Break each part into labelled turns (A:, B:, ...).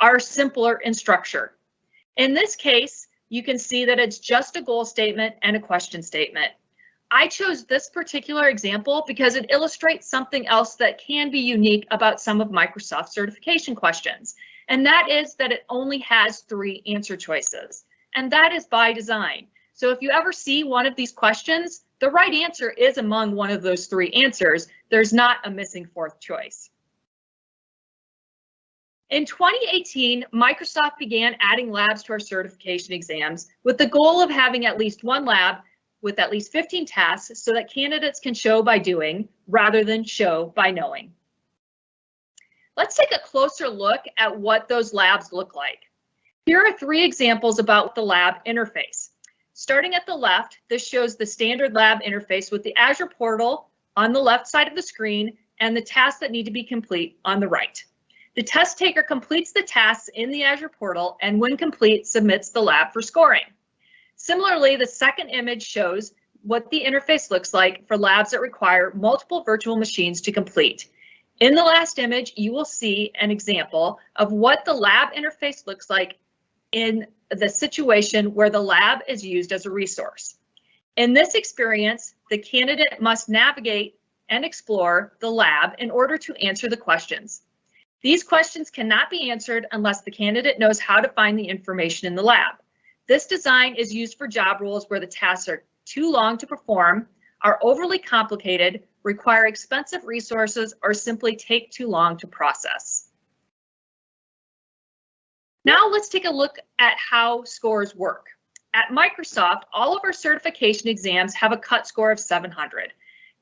A: are simpler in structure. In this case, you can see that it's just a goal statement and a question statement. I chose this particular example because it illustrates something else that can be unique about some of Microsoft's certification questions, and that is that it only has 3 answer choices, and that is by design. So if you ever see one of these questions, the right answer is among one of those 3 answers. There's not a missing 4th choice. In 2018, Microsoft began adding labs to our certification exams with the goal of having at least 1 lab with at least 15 tasks so that candidates can show by doing rather than show by knowing. Let's take a closer look at what those labs look like. Here are 3 examples about the lab interface. Starting at the left, this shows the standard lab interface with the Azure portal on the left side of the screen and the tasks that need to be complete on the right. The test taker completes the tasks in the Azure portal and when complete, submits the lab for scoring. Similarly, the second image shows what the interface looks like for labs that require multiple virtual machines to complete. In the last image, you will see an example of what the lab interface looks like in the situation where the lab is used as a resource. In this experience, the candidate must navigate and explore the lab in order to answer the questions. These questions cannot be answered unless the candidate knows how to find the information in the lab. This design is used for job roles where the tasks are too long to perform, are overly complicated, require expensive resources, or simply take too long to process. Now let's take a look at how scores work. At Microsoft, all of our certification exams have a cut score of 700.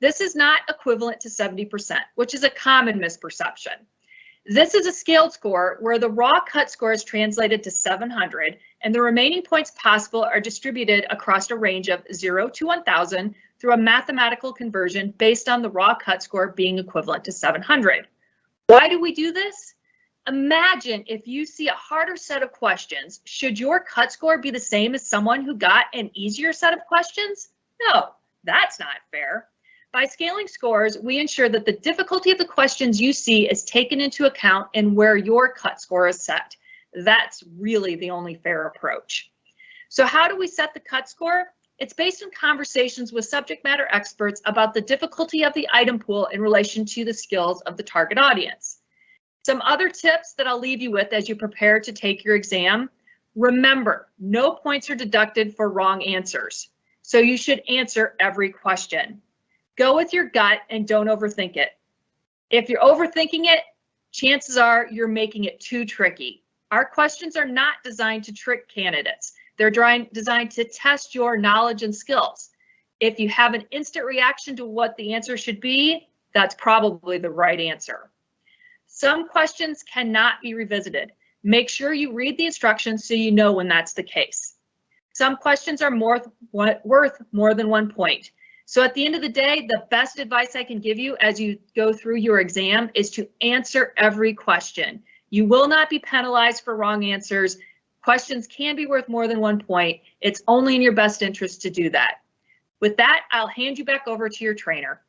A: This is not equivalent to 70%, which is a common misperception. This is a scaled score where the raw cut score is translated to 700 and the remaining points possible are distributed across a range of 0 to 1000 through a mathematical conversion based on the raw cut score being equivalent to 700. Why do we do this? Imagine if you see a harder set of questions, should your cut score be the same as someone who got an easier set of questions? No, that's not fair. By scaling scores, we ensure that the difficulty of the questions you see is taken into account in where your cut score is set. That's really the only fair approach. So how do we set the cut score? It's based on conversations with subject matter experts about the difficulty of the item pool in relation to the skills of the target audience. Some other tips that I'll leave you with as you prepare to take your exam. Remember, no points are deducted for wrong answers, so you should answer every question. Go with your gut and don't overthink it. If you're overthinking it, chances are you're making it too tricky. Our questions are not designed to trick candidates. They're designed to test your knowledge and skills. If you have an instant reaction to what the answer should be, that's probably the right answer. Some questions cannot be revisited. Make sure you read the instructions so you know when that's the case. Some questions are worth more than 1 point. So at the end of the day, the best advice I can give you as you go through your exam is to answer every question. You will not be penalized for wrong answers. Questions can be worth more than 1 point. It's only in your best interest to do that. With that, I'll hand you back over to your trainer.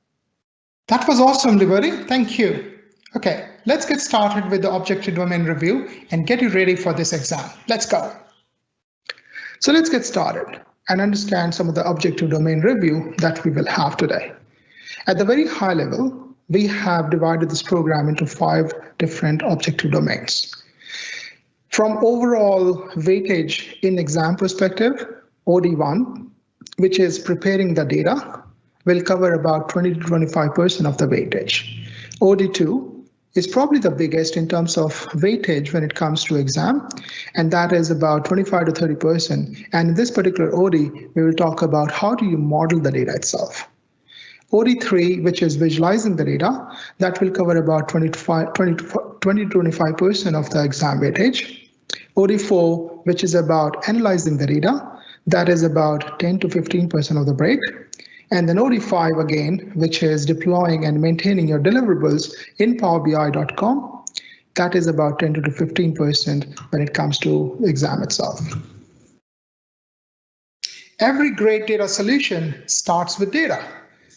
B: That was awesome, Liberty. Thank you. Okay, let's get started with the objective domain review and get you ready for this exam. Let's go. So let's get started and understand some of the objective domain review that we will have today. At the very high level, we have divided this program into 5 different objective domains. From overall weightage in exam perspective, OD1, which is preparing the data, will cover about 20 to 25% of the weightage. OD2 is probably the biggest in terms of weightage when it comes to exam, and that is about 25 to 30%. And in this particular OD, we will talk about how do you model the data itself. OD3, which is visualizing the data, that will cover about 20 to 25% of the exam weightage. OD4, which is about analyzing the data, that is about 10 to 15% of the break. And then OD5 again, which is deploying and maintaining your deliverables in PowerBI.com, that is about 10 to 15% when it comes to exam itself. Every great data solution starts with data.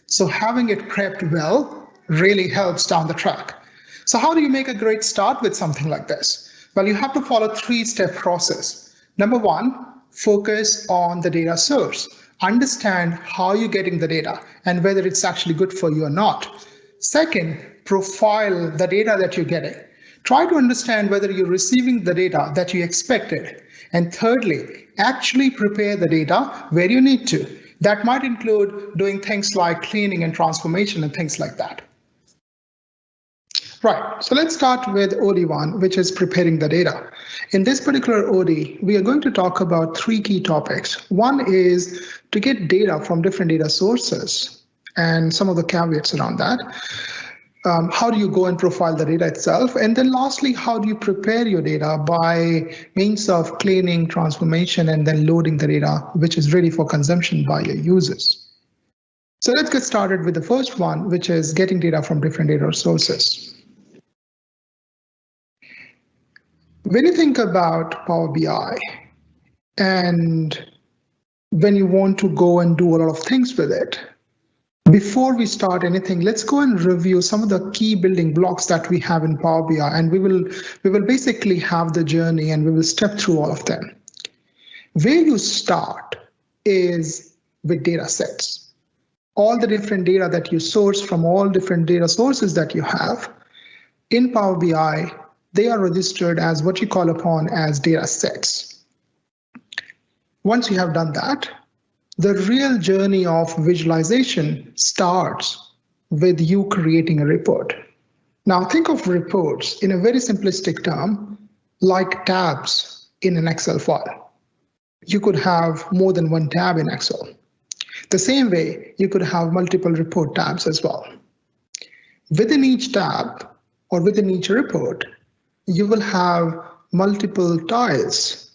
B: So having it prepped well really helps down the track. So how do you make a great start with something like this? Well, you have to follow 3-step process. Number 1, focus on the data source. Understand how you're getting the data and whether it's actually good for you or not. Second, profile the data that you're getting. Try to understand whether you're receiving the data that you expected. And thirdly, actually prepare the data where you need to. That might include doing things like cleaning and transformation and things like that. Right, so let's start with OD1, which is preparing the data. In this particular OD, we are going to talk about 3 key topics. One is to get data from different data sources and some of the caveats around that. How do you go and profile the data itself? And then lastly, how do you prepare your data by means of cleaning, transformation, and then loading the data, which is ready for consumption by your users. So let's get started with the first one, which is getting data from different data sources. When you think about Power BI and when you want to go and do a lot of things with it, before we start anything, let's go and review some of the key building blocks that we have in Power BI, and we will basically have the journey and we will step through all of them. Where you start is with data sets. All the different data that you source from all different data sources that you have in Power BI, they are registered as what you call upon as data sets. Once you have done that, the real journey of visualization starts with you creating a report. Now think of reports in a very simplistic term, like tabs in an Excel file. You could have more than one tab in Excel. The same way, you could have multiple report tabs as well. Within each tab or within each report, you will have multiple tiles.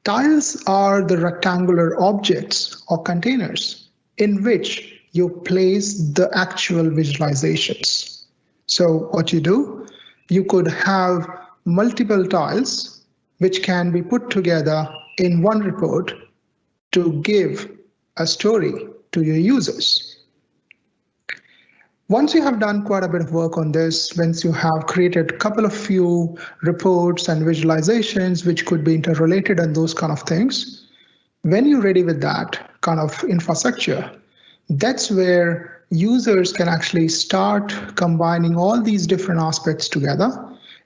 B: Tiles are the rectangular objects or containers in which you place the actual visualizations. So what you do, you could have multiple tiles which can be put together in one report to give a story to your users. Once you have done quite a bit of work on this, once you have created a couple of few reports and visualizations, which could be interrelated and those kind of things, when you're ready with that kind of infrastructure, that's where users can actually start combining all these different aspects together,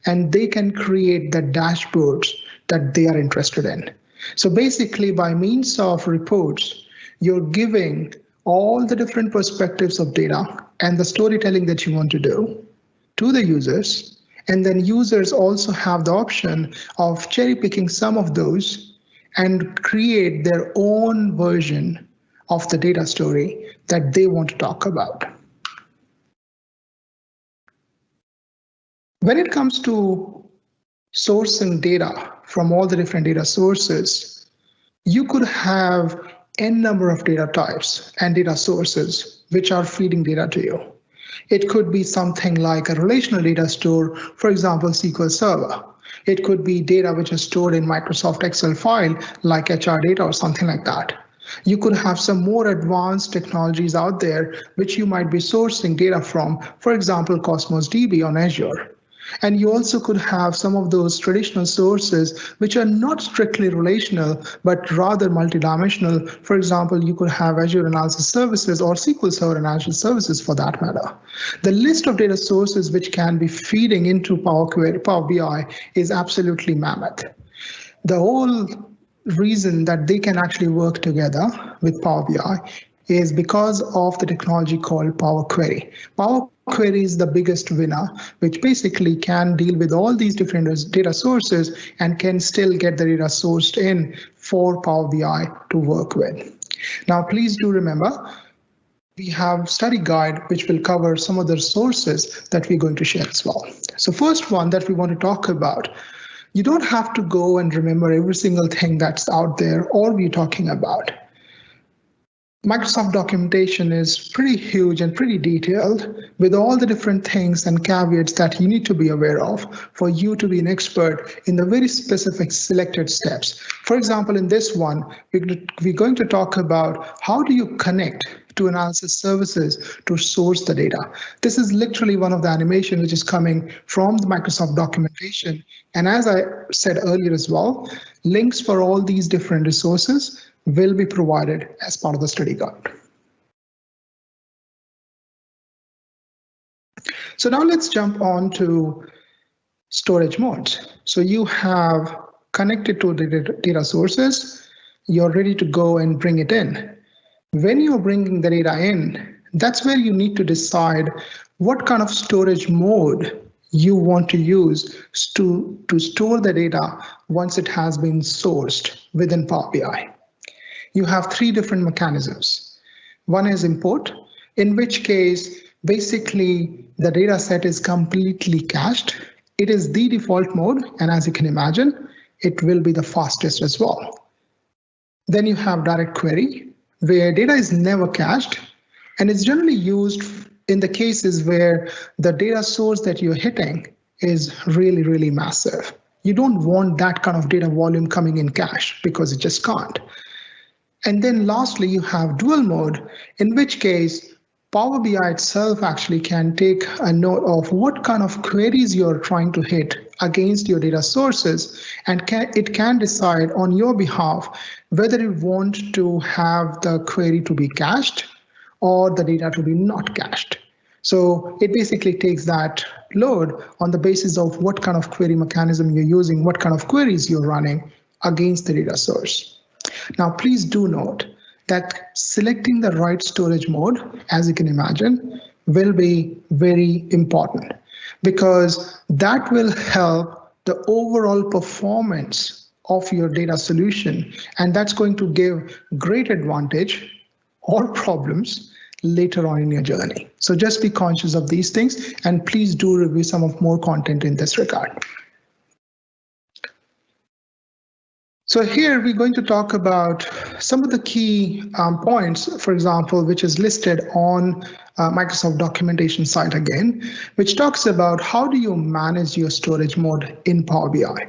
B: and they can create the dashboards that they are interested in. So basically, by means of reports, you're giving all the different perspectives of data and the storytelling that you want to do to the users. And then users also have the option of cherry picking some of those and create their own version of the data story that they want to talk about. When it comes to sourcing data from all the different data sources, you could have n number of data types and data sources which are feeding data to you. It could be something like a relational data store, for example, SQL Server. It could be data which is stored in Microsoft Excel file like HR data or something like that. You could have some more advanced technologies out there which you might be sourcing data from, for example, Cosmos DB on Azure. And you also could have some of those traditional sources which are not strictly relational, but rather multidimensional. For example, you could have Azure Analysis Services or SQL Server Analysis Services for that matter. The list of data sources which can be feeding into Power BI is absolutely mammoth. The whole reason that they can actually work together with Power BI is because of the technology called Power Query. Power Query is the biggest winner, which basically can deal with all these different data sources and can still get the data sourced in for Power BI to work with. Now, please do remember, we have study guide which will cover some of the sources that we're going to share as well. So first one that we want to talk about, you don't have to go and remember every single thing that's out there or we're talking about. Microsoft documentation is pretty huge and pretty detailed with all the different things and caveats that you need to be aware of for you to be an expert in the very specific selected steps. For example, in this one, we're going to talk about how do you connect to analysis services to source the data. This is literally one of the animation which is coming from the Microsoft documentation. And as I said earlier as well, links for all these different resources will be provided as part of the study guide. So now let's jump on to storage modes. So you have connected to the data sources, you're ready to go and bring it in. When you're bringing the data in, that's where you need to decide what kind of storage mode you want to use to store the data once it has been sourced within Power BI. You have three different mechanisms. One is import, in which case basically the data set is completely cached. It is the default mode, and as you can imagine, it will be the fastest as well. Then you have direct query, where data is never cached, and it's generally used in the cases where the data source that you're hitting is really, really massive. You don't want that kind of data volume coming in cache because it just can't. And then lastly, you have dual mode, in which case Power BI itself actually can take a note of what kind of queries you're trying to hit against your data sources, and it can decide on your behalf whether you want to have the query to be cached or the data to be not cached. So it basically takes that load on the basis of what kind of query mechanism you're using, what kind of queries you're running against the data source. Now, please do note that selecting the right storage mode, as you can imagine, will be very important because that will help the overall performance of your data solution, and that's going to give great advantage or problems later on in your journey. So just be conscious of these things, and please do review some of more content in this regard. So here we're going to talk about some of the key points, for example, which is listed on Microsoft documentation site again, which talks about how do you manage your storage mode in Power BI.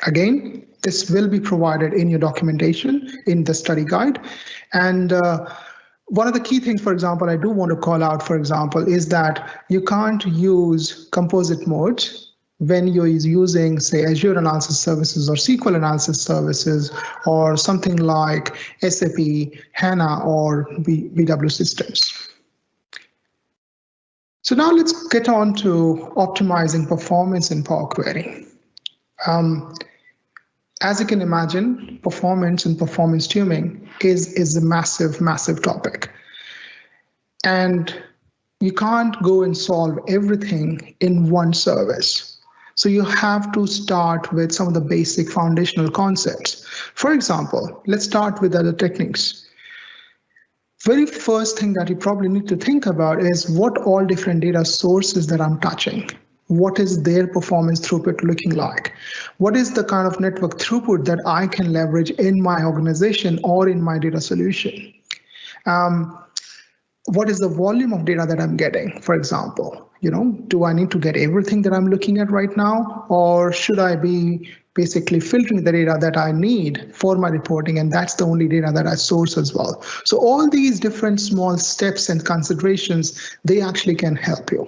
B: Again, this will be provided in your documentation in the study guide. And one of the key things, for example, I do want to call out, for example, is that you can't use composite modes when you're using, say, Azure Analysis Services or SQL Analysis Services or something like SAP, HANA, or BW systems. So now let's get on to optimizing performance in Power Query. As you can imagine, performance and performance tuning is a massive, massive topic. And you can't go and solve everything in one service. So you have to start with some of the basic foundational concepts. For example, let's start with other techniques. Very first thing that you probably need to think about is what all different data sources that I'm touching. What is their performance throughput looking like? What is the kind of network throughput that I can leverage in my organization or in my data solution? What is the volume of data that I'm getting, for example? Do I need to get everything that I'm looking at right now? Or should I be basically filtering the data that I need for my reporting, and that's the only data that I source as well? So all these different small steps and considerations, they actually can help you.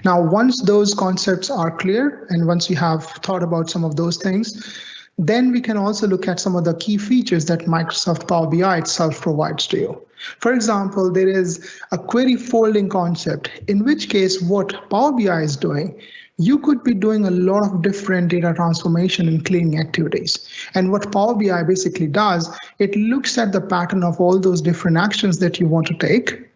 B: Now, once those concepts are clear, and once you have thought about some of those things, then we can also look at some of the key features that Microsoft Power BI itself provides to you. For example, there is a query folding concept, in which case what Power BI is doing, you could be doing a lot of different data transformation and cleaning activities. And what Power BI basically does, it looks at the pattern of all those different actions that you want to take,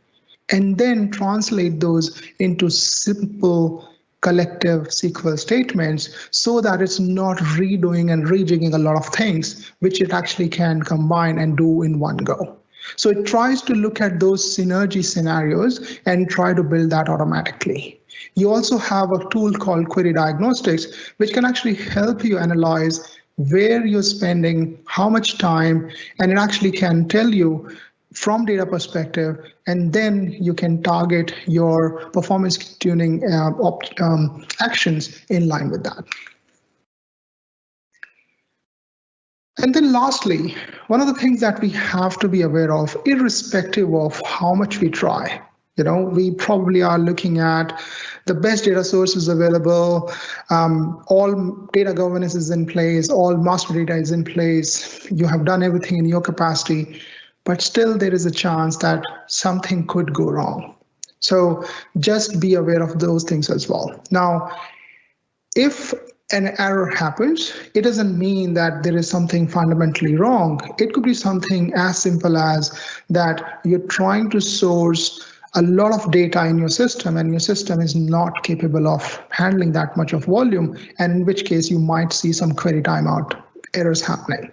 B: and then translate those into simple collective SQL statements so that it's not redoing and rejigging a lot of things, which it actually can combine and do in one go. So it tries to look at those synergy scenarios and try to build that automatically. You also have a tool called Query Diagnostics, which can actually help you analyze where you're spending, how much time, and it actually can tell you from data perspective, and then you can target your performance tuning actions in line with that. And then lastly, one of the things that we have to be aware of, irrespective of how much we try, we probably are looking at the best data sources available, all data governance is in place, all master data is in place, you have done everything in your capacity, but still there is a chance that something could go wrong. So just be aware of those things as well. Now, if an error happens, it doesn't mean that there is something fundamentally wrong. It could be something as simple as that you're trying to source a lot of data in your system and your system is not capable of handling that much of volume, and in which case you might see some query timeout errors happening.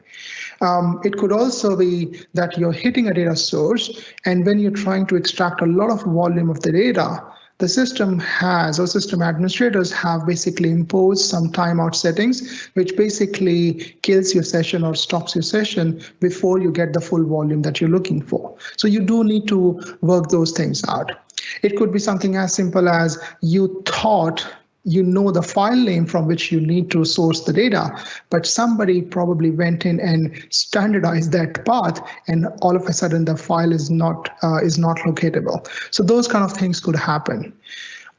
B: It could also be that you're hitting a data source, and when you're trying to extract a lot of volume of the data, the system has, or system administrators have basically imposed some timeout settings, which basically kills your session or stops your session before you get the full volume that you're looking for. So you do need to work those things out. It could be something as simple as you thought you know the file name from which you need to source the data, but somebody probably went in and standardized that path, and all of a sudden the file is not locatable. So those kind of things could happen.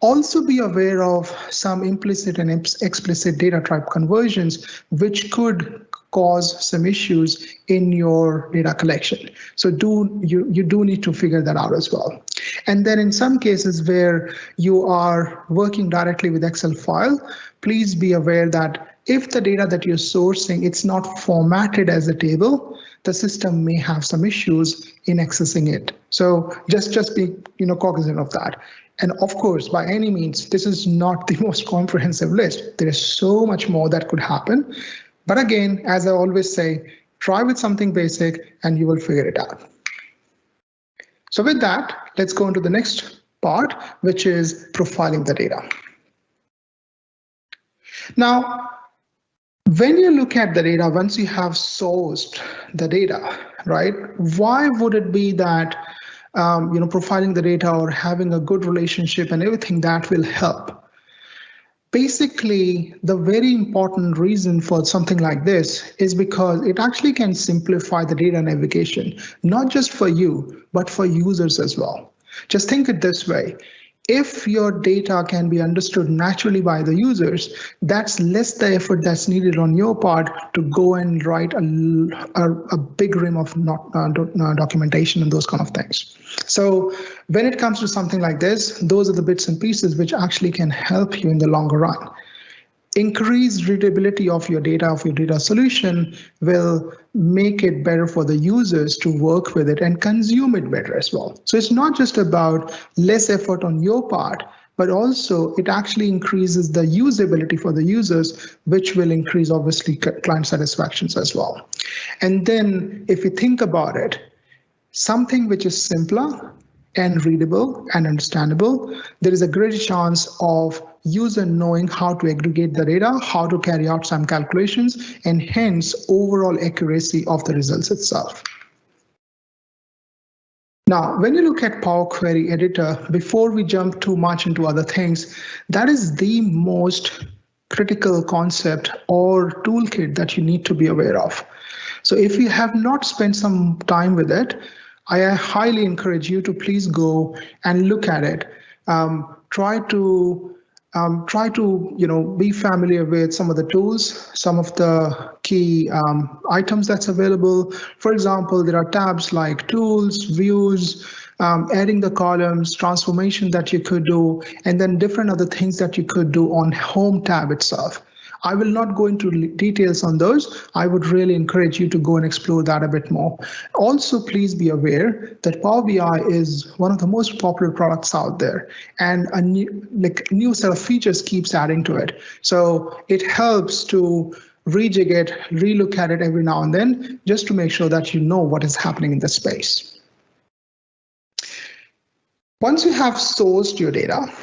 B: Also be aware of some implicit and explicit data type conversions, which could cause some issues in your data collection. So you do need to figure that out as well. And then in some cases where you are working directly with Excel file, please be aware that if the data that you're sourcing, it's not formatted as a table, the system may have some issues in accessing it. So just be cognizant of that. And of course, by any means, this is not the most comprehensive list. There is so much more that could happen. But again, as I always say, try with something basic and you will figure it out. So with that, let's go into the next part, which is profiling the data. Now, when you look at the data, once you have sourced the data, right, why would it be that profiling the data or having a good relationship and everything that will help? Basically, the very important reason for something like this is because it actually can simplify the data navigation, not just for you, but for users as well. Just think it this way. If your data can be understood naturally by the users, that's less the effort that's needed on your part to go and write a big rim of documentation and those kind of things. So when it comes to something like this, those are the bits and pieces which actually can help you in the longer run. Increased readability of your data solution will make it better for the users to work with it and consume it better as well. So it's not just about less effort on your part, but also it actually increases the usability for the users, which will increase obviously client satisfactions as well. And then if you think about it, something which is simpler and readable and understandable, there is a great chance of user knowing how to aggregate the data, how to carry out some calculations, and hence overall accuracy of the results itself. Now, when you look at Power Query Editor, before we jump too much into other things, that is the most critical concept or toolkit that you need to be aware of. So if you have not spent some time with it, I highly encourage you to please go and look at it. Try to be familiar with some of the tools, some of the key items that's available. For example, there are tabs like tools, views, adding the columns, transformation that you could do, and then different other things that you could do on Home tab itself. I will not go into details on those. I would really encourage you to go and explore that a bit more. Also, please be aware that Power BI is one of the most popular products out there, and a new set of features keeps adding to it. So it helps to rejig it, relook at it every now and then, just to make sure that you know what is happening in the space. Once you have sourced your data,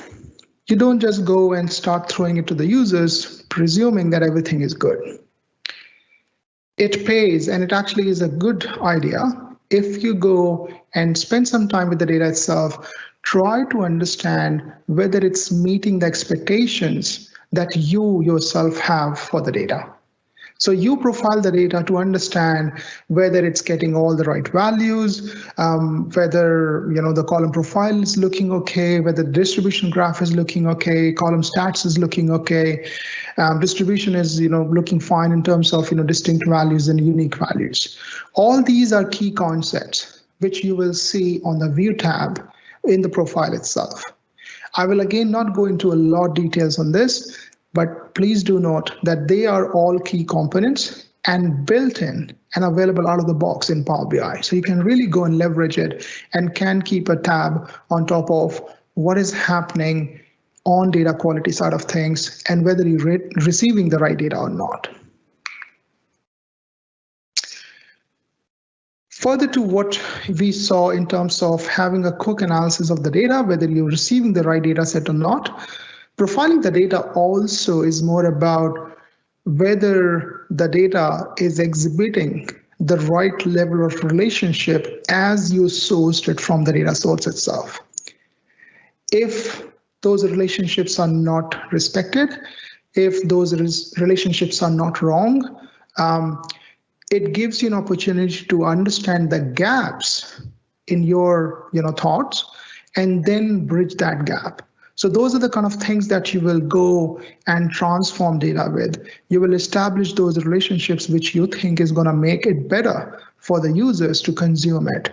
B: you don't just go and start throwing it to the users, presuming that everything is good. It pays, and it actually is a good idea, if you go and spend some time with the data itself, try to understand whether it's meeting the expectations that you yourself have for the data. So you profile the data to understand whether it's getting all the right values, whether the column profile is looking okay, whether the distribution graph is looking okay, column stats is looking okay, distribution is looking fine in terms of distinct values and unique values. All these are key concepts which you will see on the View tab in the profile itself. I will again not go into a lot of details on this, but please do note that they are all key components and built in and available out of the box in Power BI. So you can really go and leverage it and can keep a tab on top of what is happening on data quality side of things and whether you're receiving the right data or not. Further to what we saw in terms of having a quick analysis of the data, whether you're receiving the right data set or not, profiling the data also is more about whether the data is exhibiting the right level of relationship as you sourced it from the data source itself. If those relationships are not respected, if those relationships are not wrong, it gives you an opportunity to understand the gaps in your thoughts and then bridge that gap. So those are the kind of things that you will go and transform data with. You will establish those relationships which you think is going to make it better for the users to consume it.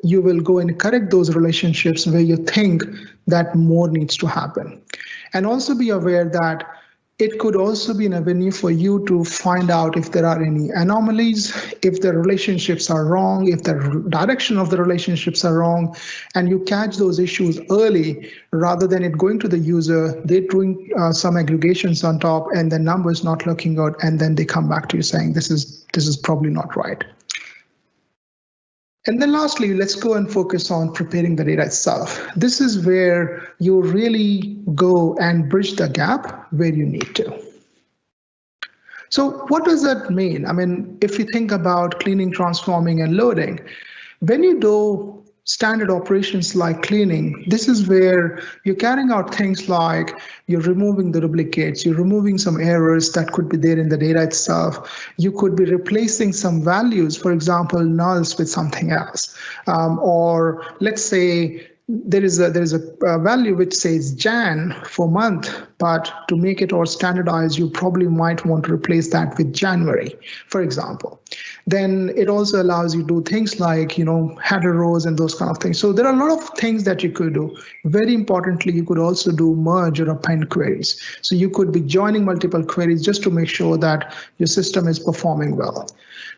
B: You will go and correct those relationships where you think that more needs to happen. And also be aware that it could also be an avenue for you to find out if there are any anomalies, if the relationships are wrong, if the direction of the relationships are wrong, and you catch those issues early rather than it going to the user, they're doing some aggregations on top and the numbers not looking good, and then they come back to you saying this is probably not right. And then lastly, let's go and focus on preparing the data itself. This is where you really go and bridge the gap where you need to. So what does that mean? I mean, if you think about cleaning, transforming, and loading, when you do standard operations like cleaning, this is where you're carrying out things like you're removing the duplicates, you're removing some errors that could be there in the data itself. You could be replacing some values, for example, nulls with something else. Or let's say there is a value which says Jan for month, but to make it all standardized, you probably might want to replace that with January, for example. Then it also allows you to do things like, header rows and those kind of things. So there are a lot of things that you could do. Very importantly, you could also do merge or append queries. So you could be joining multiple queries just to make sure that your system is performing well.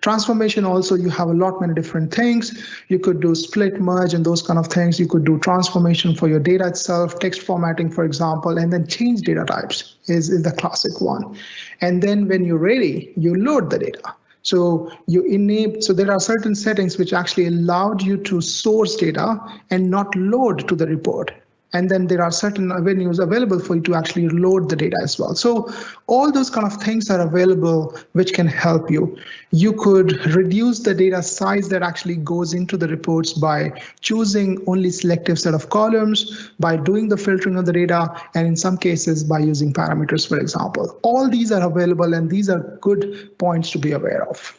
B: Transformation also, you have a lot many different things. You could do split, merge, and those kind of things. You could do transformation for your data itself, text formatting, for example, and then change data types is the classic one. And then when you're ready, you load the data. So there are certain settings which actually allowed you to source data and not load to the report. And then there are certain avenues available for you to actually load the data as well. So all those kind of things are available which can help you. You could reduce the data size that actually goes into the reports by choosing only selective set of columns, by doing the filtering of the data, and in some cases by using parameters, for example. All these are available and these are good points to be aware of.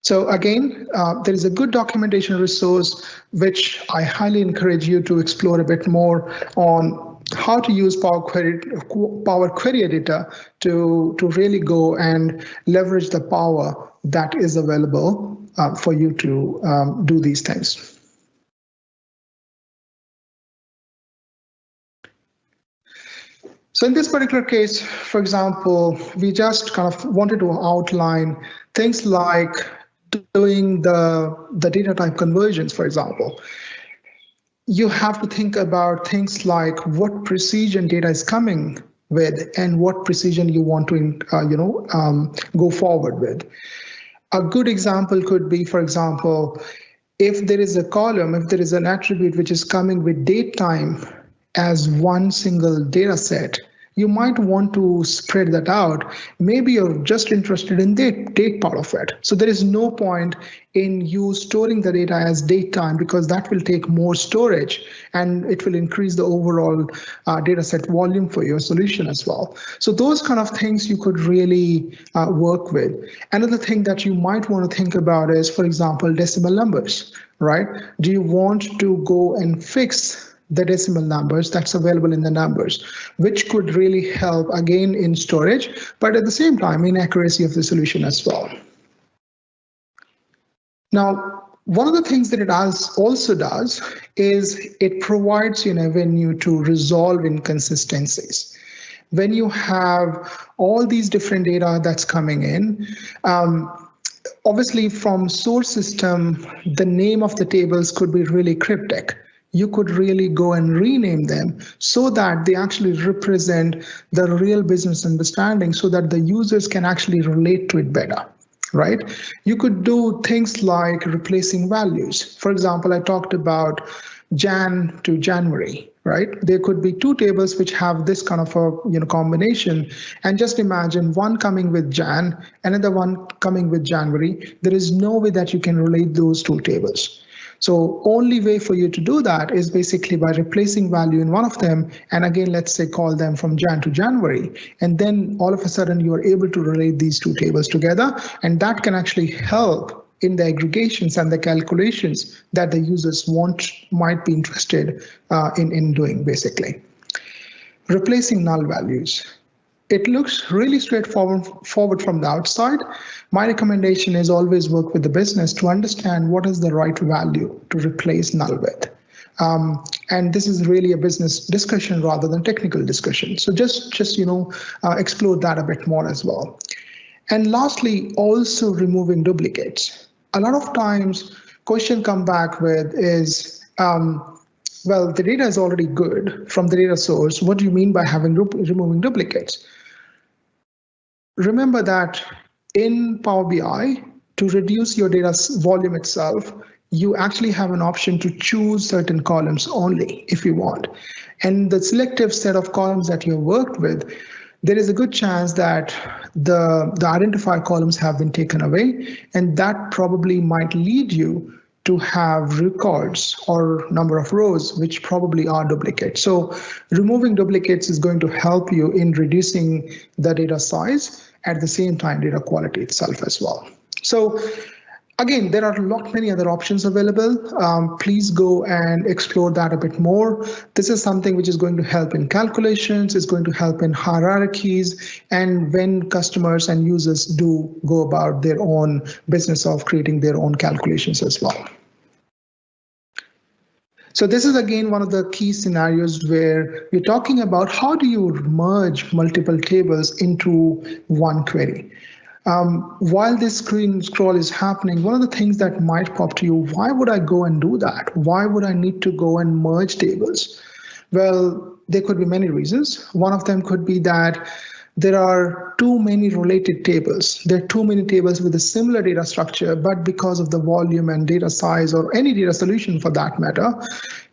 B: So again, there is a good documentation resource, which I highly encourage you to explore a bit more on how to use Power Query Editor to really go and leverage the power that is available for you to do these things. So in this particular case, for example, we just kind of wanted to outline things like doing the data type conversions, for example. You have to think about things like what precision data is coming with and what precision you want to go forward with. A good example could be, for example, if there is a column, if there is an attribute which is coming with date time as one single data set, you might want to spread that out. Maybe you're just interested in the date part of it. So there is no point in you storing the data as date time, because that will take more storage and it will increase the overall data set volume for your solution as well. So those kind of things you could really work with. Another thing that you might want to think about is, for example, decimal numbers, right? Do you want to go and fix the decimal numbers that's available in the numbers, which could really help again in storage, but at the same time in accuracy of the solution as well. Now, one of the things that it also does is it provides you an avenue to resolve inconsistencies. When you have all these different data that's coming in, obviously from source system, the name of the tables could be really cryptic. You could really go and rename them so that they actually represent the real business understanding, so that the users can actually relate to it better, right? You could do things like replacing values. For example, I talked about Jan to January, right? There could be two tables which have this kind of a combination, and just imagine one coming with Jan, another one coming with January. There is no way that you can relate those two tables. So only way for you to do that is basically by replacing value in one of them, and again, let's say call them from Jan to January, and then all of a sudden you are able to relate these two tables together, and that can actually help in the aggregations and the calculations that the users might be interested in doing, basically. Replacing null values. It looks really straightforward from the outside. My recommendation is always work with the business to understand what is the right value to replace null with. And this is really a business discussion rather than technical discussion. So just explore that a bit more as well. And lastly, also removing duplicates. A lot of times, question come back with is, well, the data is already good from the data source. What do you mean by removing duplicates? Remember that in Power BI, to reduce your data volume itself, you actually have an option to choose certain columns only if you want. And the selective set of columns that you worked with, there is a good chance that the identifier columns have been taken away, and that probably might lead you to have records or number of rows which probably are duplicates. So removing duplicates is going to help you in reducing the data size, at the same time data quality itself as well. So again, there are many other options available. Please go and explore that a bit more. This is something which is going to help in calculations, it's going to help in hierarchies, and when customers and users do go about their own business of creating their own calculations as well. So this is again one of the key scenarios where we're talking about how do you merge multiple tables into one query. While this screen scroll is happening, one of the things that might pop to you, why would I go and do that? Why would I need to go and merge tables? Well, there could be many reasons. One of them could be that there are too many related tables. There are too many tables with a similar data structure, but because of the volume and data size or any data solution for that matter,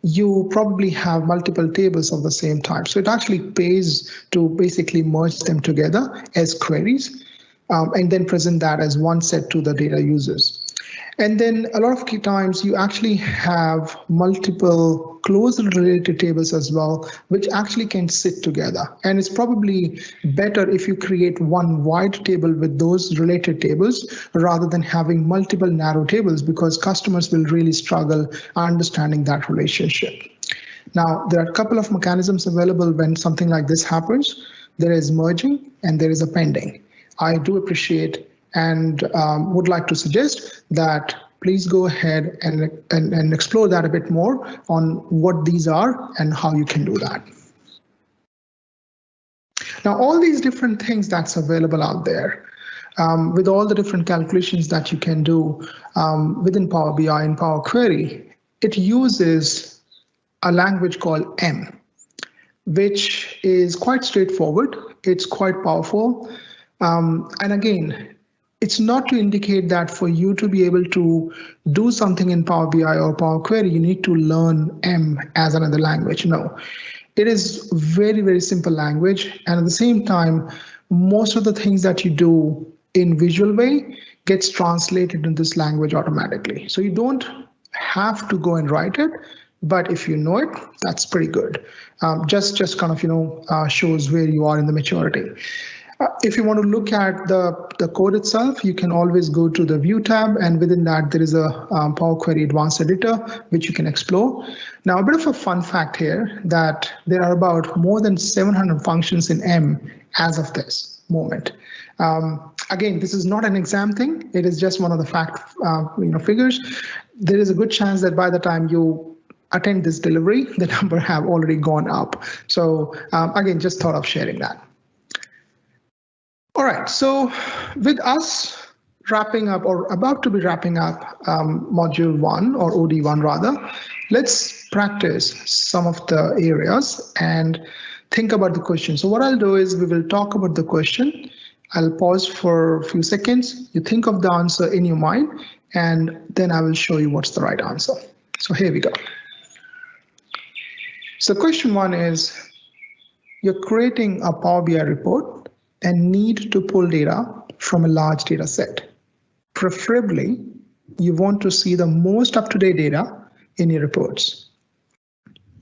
B: you probably have multiple tables of the same type. So it actually pays to basically merge them together as queries and then present that as one set to the data users. And then a lot of times you actually have multiple closely related tables as well, which actually can sit together. And it's probably better if you create one wide table with those related tables rather than having multiple narrow tables, because customers will really struggle understanding that relationship. Now, there are a couple of mechanisms available when something like this happens. There is merging and there is appending. I do appreciate and would like to suggest that please go ahead and explore that a bit more on what these are and how you can do that. Now, all these different things that's available out there, with all the different calculations that you can do within Power BI and Power Query, it uses a language called M, which is quite straightforward. It's quite powerful. And again, it's not to indicate that for you to be able to do something in Power BI or Power Query, you need to learn M as another language. No, It is very, very simple language. And at the same time, most of the things that you do in visual way gets translated in this language automatically. So you don't have to go and write it, but if you know it, that's pretty good. Just kind of, shows where you are in the maturity. If you want to look at the code itself, you can always go to the View tab, and within that there is a Power Query Advanced Editor, which you can explore. Now, a bit of a fun fact here that there are about more than 700 functions in M as of this moment. Again, this is not an exam thing. It is just one of the figures. There is a good chance that by the time you attend this delivery, the number have already gone up. So again, just thought of sharing that. All right, so with us wrapping up or about to be wrapping up module 1 or OD1 rather, let's practice some of the areas and think about the question. So what I'll do is we will talk about the question. I'll pause for a few seconds. You think of the answer in your mind, and then I will show you what's the right answer. So here we go. So question 1 is, you're creating a Power BI report and need to pull data from a large data set. Preferably, you want to see the most up-to-date data in your reports.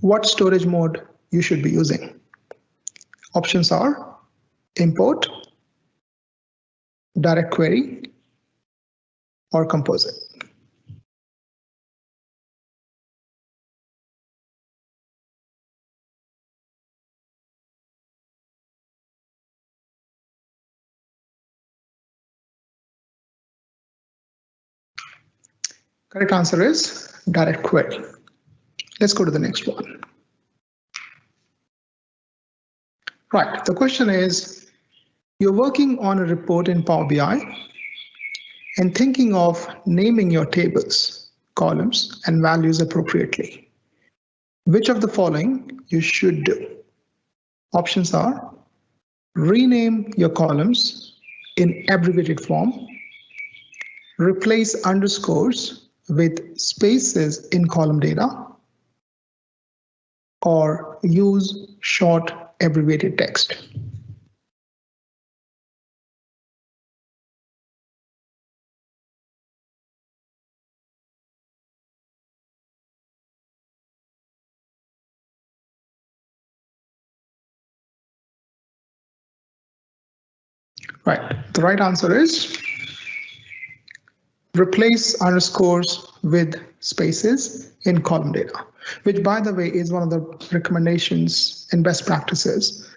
B: What storage mode you should be using? Options are import, direct query, or composite. Correct answer is direct query. Let's go to the next one. Right, the question is, you're working on a report in Power BI and thinking of naming your tables, columns, and values appropriately. Which of the following you should do? Options are rename your columns in abbreviated form, replace underscores with spaces in column data, or use short abbreviated text. Right, the right answer is replace underscores with spaces in column data, which by the way is one of the recommendations and best practices,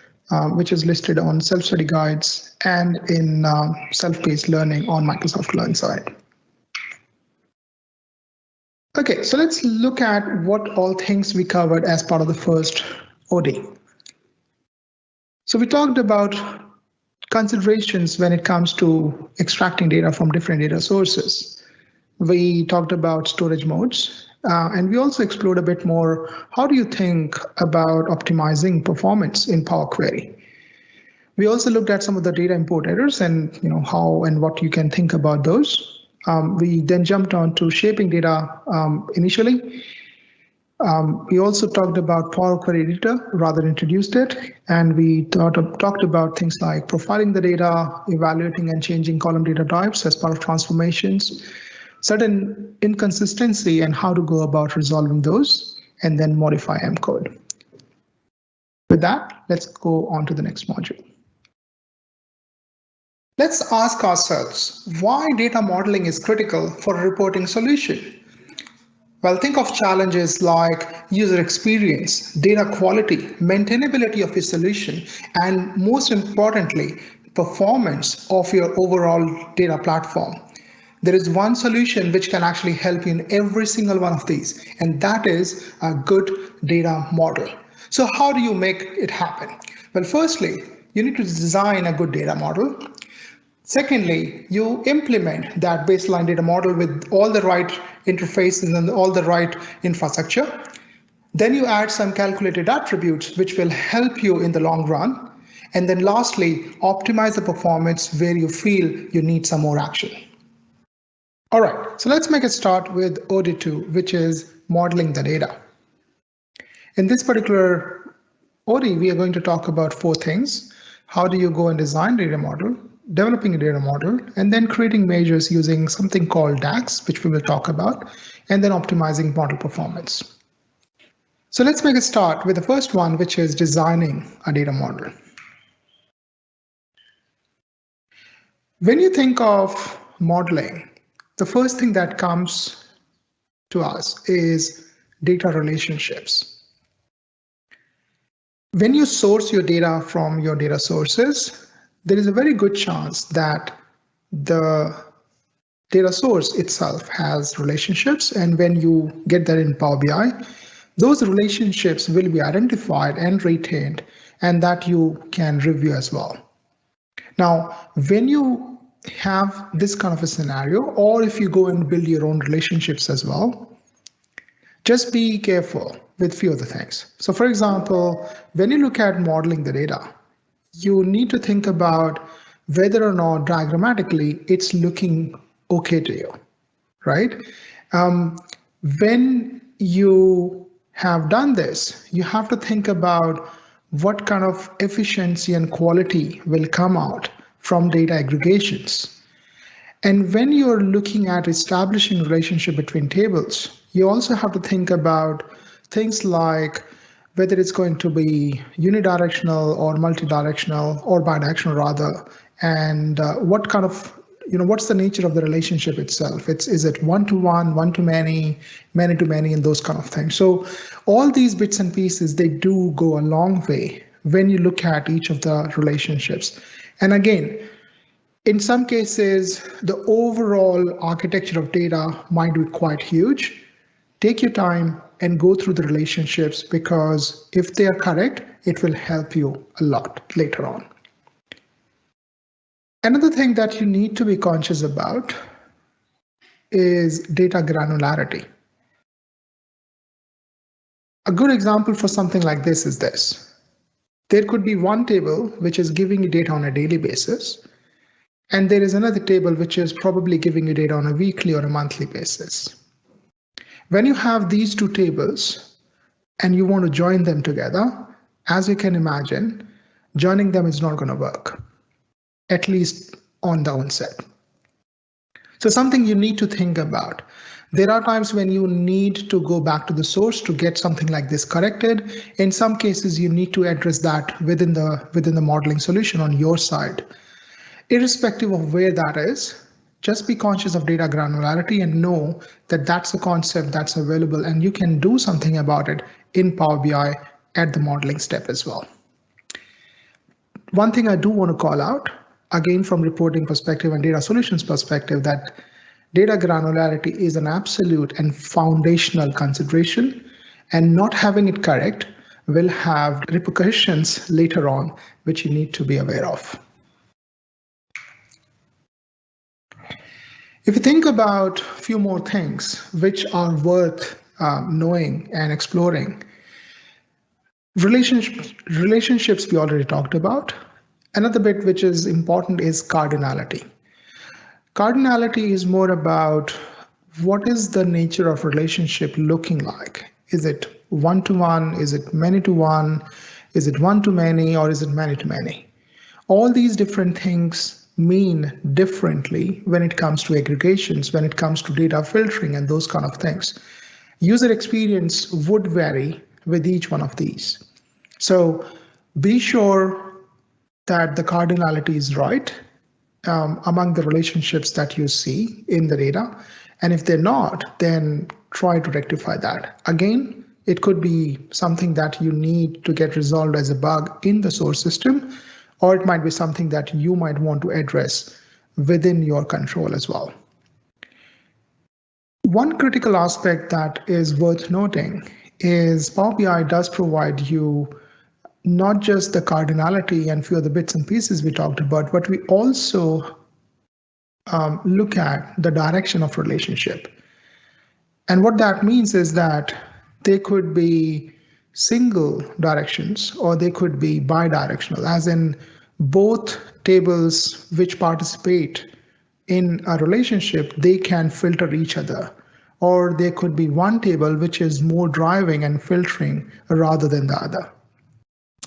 B: which is listed on self-study guides and in self-paced learning on Microsoft Learn side. Okay, so let's look at what all things we covered as part of the first OD. So we talked about considerations when it comes to extracting data from different data sources. We talked about storage modes, and we also explored a bit more, how do you think about optimizing performance in Power Query? We also looked at some of the data import errors and how and what you can think about those. We then jumped on to shaping data initially. We also talked about Power Query Editor, rather introduced it, and we talked about things like profiling the data, evaluating and changing column data types as part of transformations, certain inconsistency and how to go about resolving those, and then modify M code. With that, let's go on to the next module. Let's ask ourselves why data modeling is critical for a reporting solution. Well, think of challenges like user experience, data quality, maintainability of your solution, and most importantly, performance of your overall data platform. There is one solution which can actually help you in every single one of these, and that is a good data model. So how do you make it happen? Well, firstly, you need to design a good data model. Secondly, you implement that baseline data model with all the right interfaces and all the right infrastructure. Then you add some calculated attributes which will help you in the long run. And then lastly, optimize the performance where you feel you need some more action. All right, so let's make a start with OD2, which is modeling the data. In this particular Ori, we are going to talk about 4 things. How do you go and design data model, developing a data model, and then creating measures using something called DAX, which we will talk about, and then optimizing model performance. So let's make a start with the first one, which is designing a data model. When you think of modeling, the first thing that comes to us is data relationships. When you source your data from your data sources, there is a very good chance that the data source itself has relationships, and when you get that in Power BI, those relationships will be identified and retained, and that you can review as well. Now, when you have this kind of a scenario, or if you go and build your own relationships as well, just be careful with few of the things. So for example, when you look at modeling the data, you need to think about whether or not diagrammatically it's looking okay to you, right? When you have done this, you have to think about what kind of efficiency and quality will come out from data aggregations. And when you're looking at establishing relationship between tables, you also have to think about things like whether it's going to be unidirectional or multidirectional or bidirectional rather, and what kind of, what's the nature of the relationship itself? Is it one-to-one, one-to-many, many-to-many, and those kind of things. So all these bits and pieces, they do go a long way when you look at each of the relationships. And again, in some cases, the overall architecture of data might be quite huge. Take your time and go through the relationships, because if they are correct, it will help you a lot later on. Another thing that you need to be conscious about is data granularity. A good example for something like this is this. There could be one table which is giving you data on a daily basis, and there is another table which is probably giving you data on a weekly or a monthly basis. When you have these two tables and you want to join them together, as you can imagine, joining them is not going to work, at least on the onset. So something you need to think about. There are times when you need to go back to the source to get something like this corrected. In some cases, you need to address that within the modeling solution on your side. Irrespective of where that is, just be conscious of data granularity and know that that's a concept that's available and you can do something about it in Power BI at the modeling step as well. One thing I do want to call out, again from reporting perspective and data solutions perspective, that data granularity is an absolute and foundational consideration, and not having it correct will have repercussions later on, which you need to be aware of. If you think about a few more things which are worth knowing and exploring, relationships we already talked about. Another bit which is important is cardinality. Cardinality is more about what is the nature of relationship looking like. Is it one-to-one? Is it many-to-one? Is it one-to-many, or is it many-to-many? All these different things mean differently when it comes to aggregations, when it comes to data filtering and those kind of things. User experience would vary with each one of these. So be sure that the cardinality is right among the relationships that you see in the data. And if they're not, then try to rectify that. Again, it could be something that you need to get resolved as a bug in the source system, or it might be something that you might want to address within your control as well. One critical aspect that is worth noting is Power BI does provide you not just the cardinality and few of the bits and pieces we talked about, but we also look at the direction of relationship. And what that means is that they could be single directions or they could be bidirectional, as in both tables which participate in a relationship, they can filter each other. Or there could be one table which is more driving and filtering rather than the other.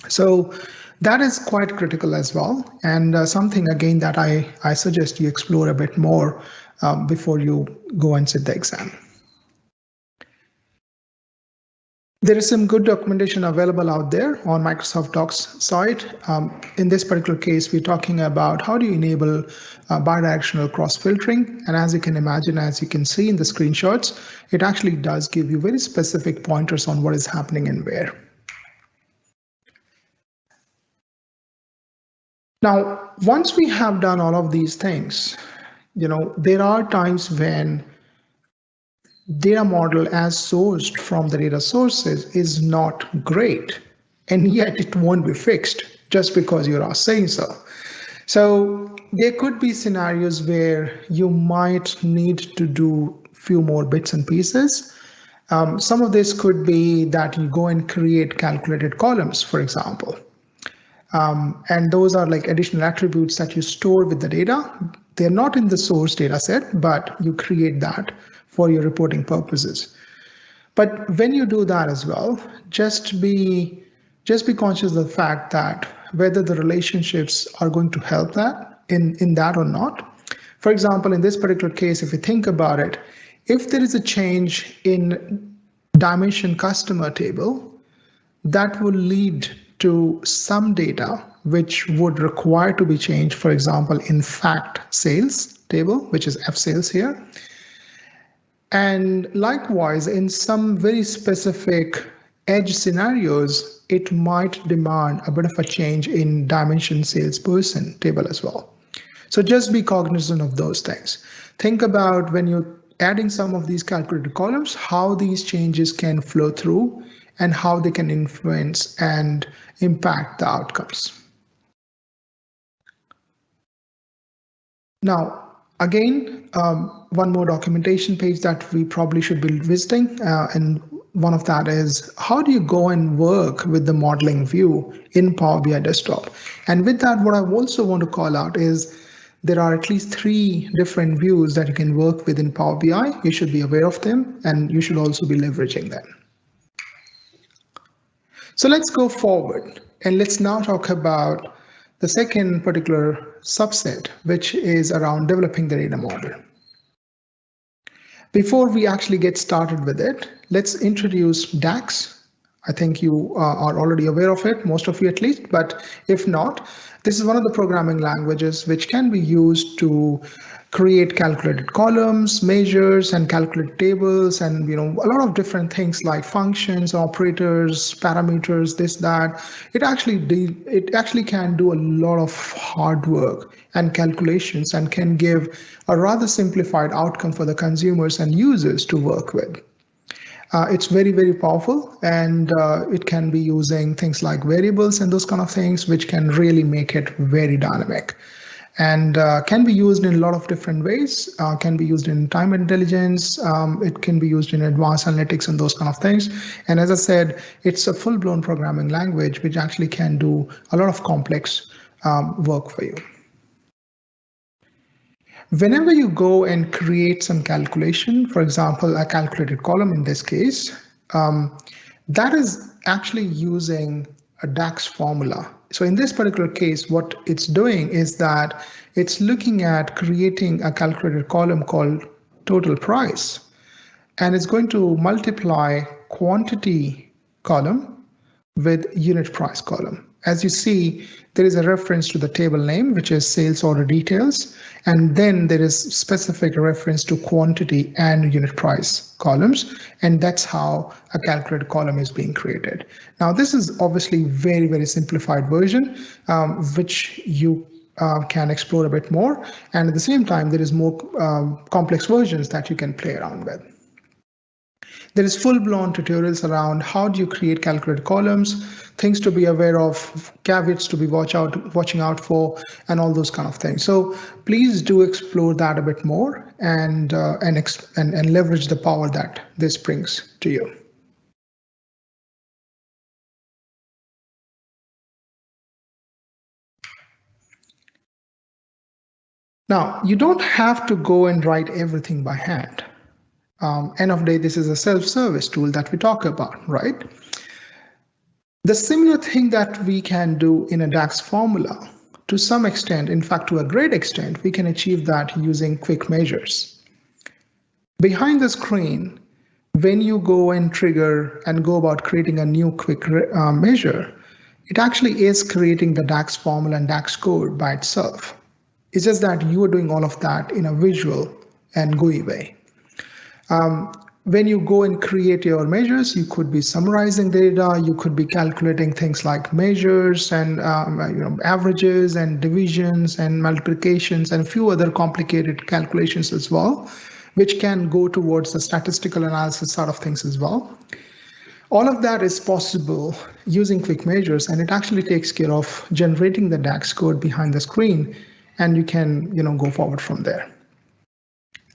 B: So that is quite critical as well, and something again that I suggest you explore a bit more before you go and sit the exam. There is some good documentation available out there on Microsoft Docs site. In this particular case, we're talking about how do you enable bidirectional cross-filtering. And as you can imagine, as you can see in the screenshots, it actually does give you very specific pointers on what is happening and where. Now, once we have done all of these things, there are times when data model as sourced from the data sources is not great, and yet it won't be fixed just because you are saying so. So there could be scenarios where you might need to do few more bits and pieces. Some of this could be that you go and create calculated columns, for example. And those are like additional attributes that you store with the data. They're not in the source data set, but you create that for your reporting purposes. But when you do that as well, just be conscious of the fact that whether the relationships are going to help that in that or not. For example, in this particular case, if you think about it, if there is a change in dimension customer table, that will lead to some data which would require to be changed, for example, in fact sales table, which is F sales here. And likewise, in some very specific edge scenarios, it might demand a bit of a change in dimension salesperson table as well. So just be cognizant of those things. Think about when you're adding some of these calculated columns, how these changes can flow through and how they can influence and impact the outcomes. Now, again, one more documentation page that we probably should be visiting, and one of that is how do you go and work with the modeling view in Power BI Desktop? And with that, what I also want to call out is there are at least 3 different views that you can work with in Power BI. You should be aware of them, and you should also be leveraging them. So let's go forward and let's now talk about the second particular subset, which is around developing the data model. Before we actually get started with it, let's introduce DAX. I think you are already aware of it, most of you at least, but if not, this is one of the programming languages which can be used to create calculated columns, measures, and calculate tables, and a lot of different things like functions, operators, parameters, this, that. It actually can do a lot of hard work and calculations and can give a rather simplified outcome for the consumers and users to work with. It's very, very powerful, and it can be using things like variables and those kind of things, which can really make it very dynamic. And can be used in a lot of different ways. Can be used in time intelligence. It can be used in advanced analytics and those kind of things. And as I said, it's a full-blown programming language which actually can do a lot of complex work for you. Whenever you go and create some calculation, for example, a calculated column in this case, that is actually using a DAX formula. So in this particular case, what it's doing is that it's looking at creating a calculated column called total price, and it's going to multiply quantity column with unit price column. As you see, there is a reference to the table name, which is sales order details, and then there is specific reference to quantity and unit price columns, and that's how a calculated column is being created. Now, this is obviously very, very simplified version, which you can explore a bit more, and at the same time, there is more complex versions that you can play around with. There is full-blown tutorials around how do you create calculated columns, things to be aware of, caveats to be watching out for, and all those kind of things. So please do explore that a bit more and leverage the power that this brings to you. Now, you don't have to go and write everything by hand. End of day, this is a self-service tool that we talk about, right? The similar thing that we can do in a DAX formula, to some extent, in fact, to a great extent, we can achieve that using quick measures. Behind the screen, when you go and trigger and go about creating a new quick measure, it actually is creating the DAX formula and DAX code by itself. It's just that you are doing all of that in a visual and GUI way. When you go and create your measures, you could be summarizing data, you could be calculating things like measures and averages and divisions and multiplications and a few other complicated calculations as well, which can go towards the statistical analysis sort of things as well. All of that is possible using quick measures, and it actually takes care of generating the DAX code behind the screen, and you can go forward from there.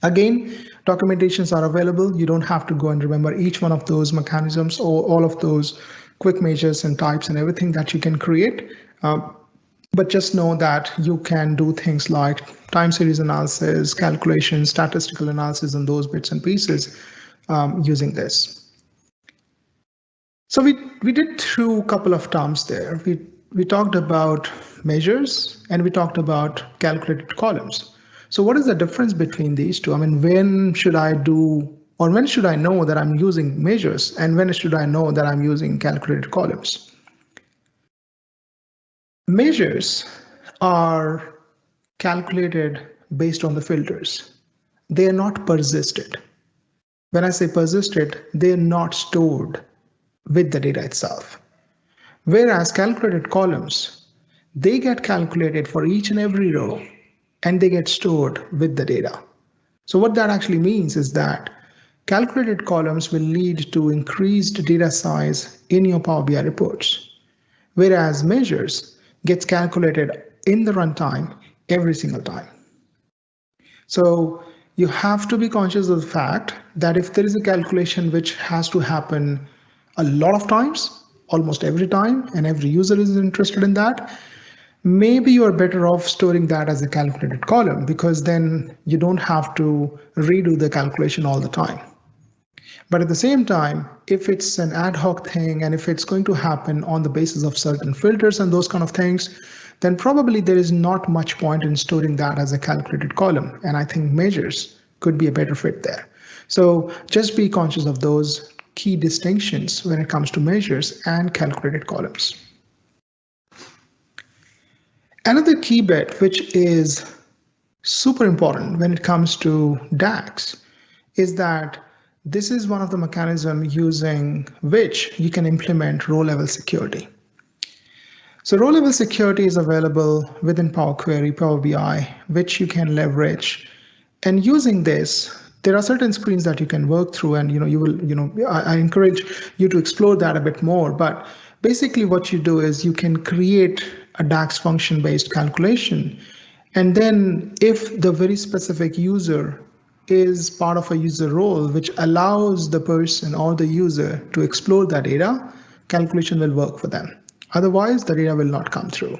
B: Again, documentations are available. You don't have to go and remember each one of those mechanisms or all of those quick measures and types and everything that you can create. But just know that you can do things like time series analysis, calculations, statistical analysis, and those bits and pieces using this. So we did through a couple of terms there. We talked about measures and we talked about calculated columns. So what is the difference between these two? I mean, when should I do, or when should I know that I'm using measures, and when should I know that I'm using calculated columns? Measures are calculated based on the filters. They are not persisted. When I say persisted, they are not stored with the data itself. Whereas calculated columns, they get calculated for each and every row, and they get stored with the data. So what that actually means is that calculated columns will lead to increased data size in your Power BI reports, whereas measures gets calculated in the runtime every single time. So you have to be conscious of the fact that if there is a calculation which has to happen a lot of times, almost every time, and every user is interested in that, maybe you're better off storing that as a calculated column, because then you don't have to redo the calculation all the time. But at the same time, if it's an ad hoc thing and if it's going to happen on the basis of certain filters and those kind of things, then probably there is not much point in storing that as a calculated column. And I think measures could be a better fit there. So just be conscious of those key distinctions when it comes to measures and calculated columns. Another key bit, which is super important when it comes to DAX, is that this is one of the mechanisms using which you can implement row-level security. So row-level security is available within Power Query, Power BI, which you can leverage. And using this, there are certain screens that you can work through, and I encourage you to explore that a bit more. But basically what you do is you can create a DAX function-based calculation. And then if the very specific user is part of a user role, which allows the person or the user to explore that data, calculation will work for them. Otherwise, the data will not come through.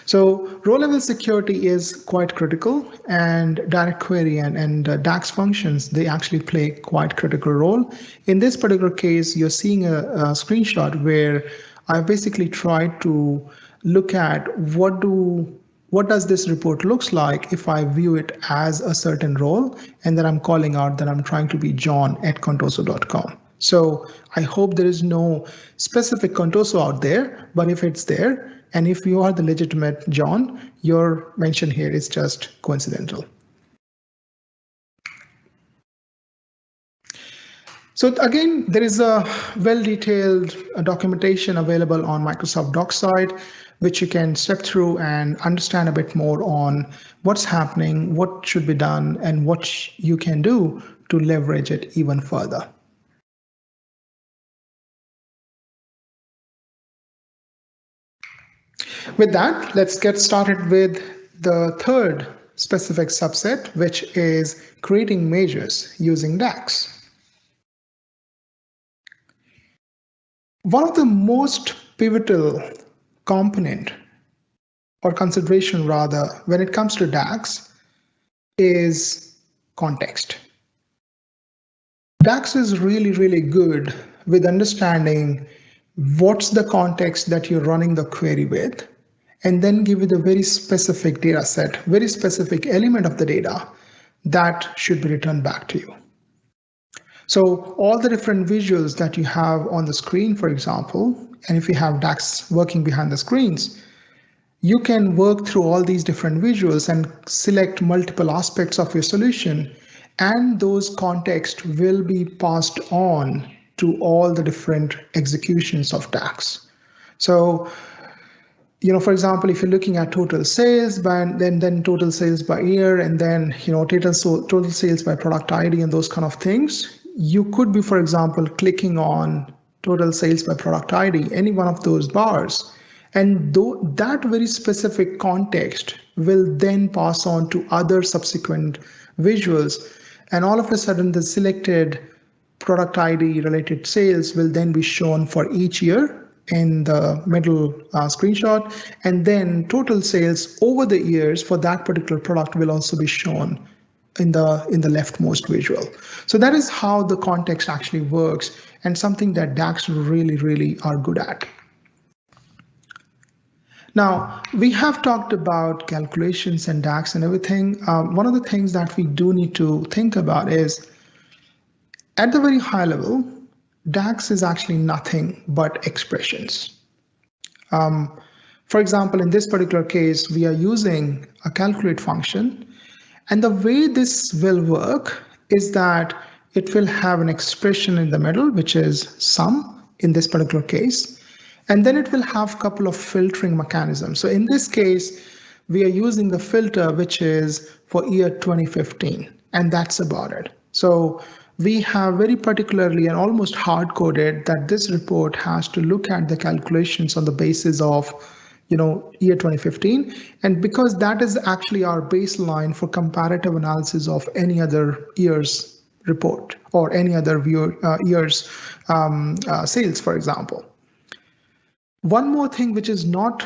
B: So row-level security is quite critical, and direct query and DAX functions, they actually play quite critical role. In this particular case, you're seeing a screenshot where I basically tried to look at what does this report looks like if I view it as a certain role, and then I'm calling out that I'm trying to be john@contoso.com. So I hope there is no specific Contoso out there, but if it's there, and if you are the legitimate John, your mention here is just coincidental. So again, there is a well-detailed documentation available on Microsoft Docs site, which you can step through and understand a bit more on what's happening, what should be done, and what you can do to leverage it even further. With that, let's get started with the third specific subset, which is creating measures using DAX. One of the most pivotal component or consideration rather when it comes to DAX is context. DAX is really good with understanding what's the context that you're running the query with, and then give it a very specific data set, very specific element of the data that should be returned back to you. So all the different visuals that you have on the screen, for example, and if you have DAX working behind the screens, you can work through all these different visuals and select multiple aspects of your solution, and those contexts will be passed on to all the different executions of DAX. So, for example, if you're looking at total sales by then total sales by year, and then total sales by product ID and those kind of things, you could be, for example, clicking on total sales by product ID, any one of those bars, and that very specific context will then pass on to other subsequent visuals, and all of a sudden the selected product ID related sales will then be shown for each year in the middle screenshot, and then total sales over the years for that particular product will also be shown in the leftmost visual. So that is how the context actually works, and something that DAX really are good at. Now, we have talked about calculations and DAX and everything. One of the things that we do need to think about is, at the very high level, DAX is actually nothing but expressions. For example, in this particular case, we are using a calculate function, and the way this will work is that it will have an expression in the middle, which is sum in this particular case, and then it will have a couple of filtering mechanisms. So in this case, we are using the filter, which is for year 2015, and that's about it. So we have very particularly and almost hard-coded that this report has to look at the calculations on the basis of year 2015, and because that is actually our baseline for comparative analysis of any other year's report or any other year's sales, for example. One more thing which is not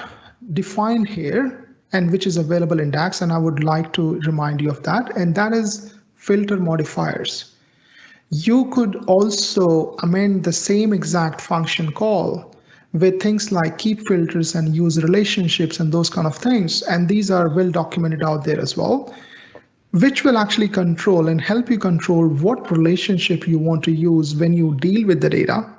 B: defined here and which is available in DAX, and I would like to remind you of that, and that is filter modifiers. You could also amend the same exact function call with things like keep filters and use relationships and those kind of things. And these are well documented out there as well, which will actually control and help you control what relationship you want to use when you deal with the data.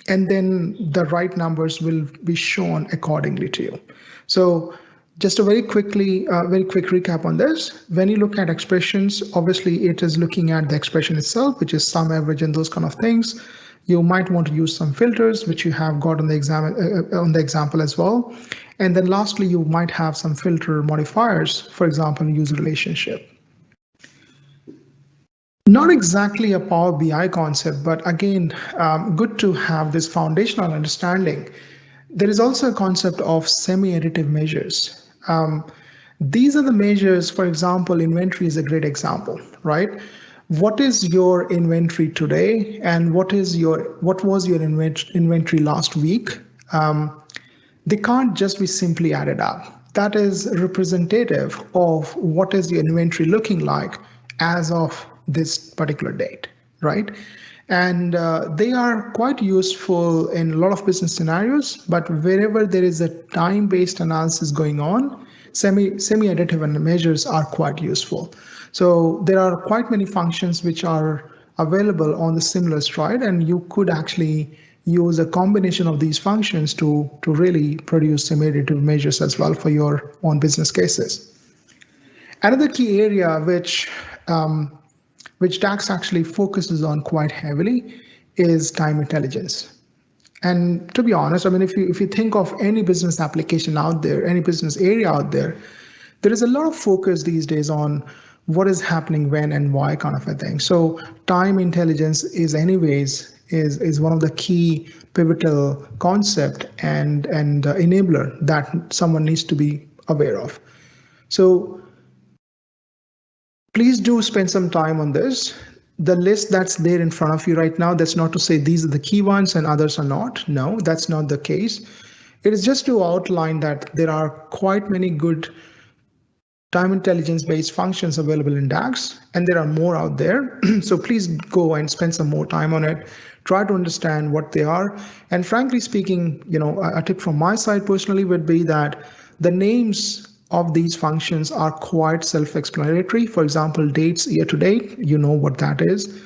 B: And then the right numbers will be shown accordingly to you. So just a very quick recap on this. When you look at expressions, obviously it is looking at the expression itself, which is sum, average, and those kind of things. You might want to use some filters, which you have got on the example as well. And then lastly, you might have some filter modifiers, for example, use relationship. Not exactly a Power BI concept, but again, good to have this foundational understanding. There is also a concept of semi-additive measures. These are the measures, for example, inventory is a great example, right? What is your inventory today, and what was your inventory last week? They can't just be simply added up. That is representative of what is your inventory looking like as of this particular date, right? And they are quite useful in a lot of business scenarios, but wherever there is a time-based analysis going on, semi-additive measures are quite useful. So there are quite many functions which are available on the similar stride, and you could actually use a combination of these functions to really produce semi-additive measures as well for your own business cases. Another key area which DAX actually focuses on quite heavily is time intelligence. And to be honest, I mean, if you think of any business application out there, any business area out there, there is a lot of focus these days on what is happening when and why kind of a thing. So time intelligence is one of the key pivotal concept and enabler that someone needs to be aware of. So please do spend some time on this. The list that's there in front of you right now, that's not to say these are the key ones and others are not. No, that's not the case. It is just to outline that there are quite many good time intelligence based functions available in DAX, and there are more out there. So please go and spend some more time on it. Try to understand what they are. And frankly speaking, a tip from my side personally would be that the names of these functions are quite self-explanatory. For example, dates year to date, you know what that is.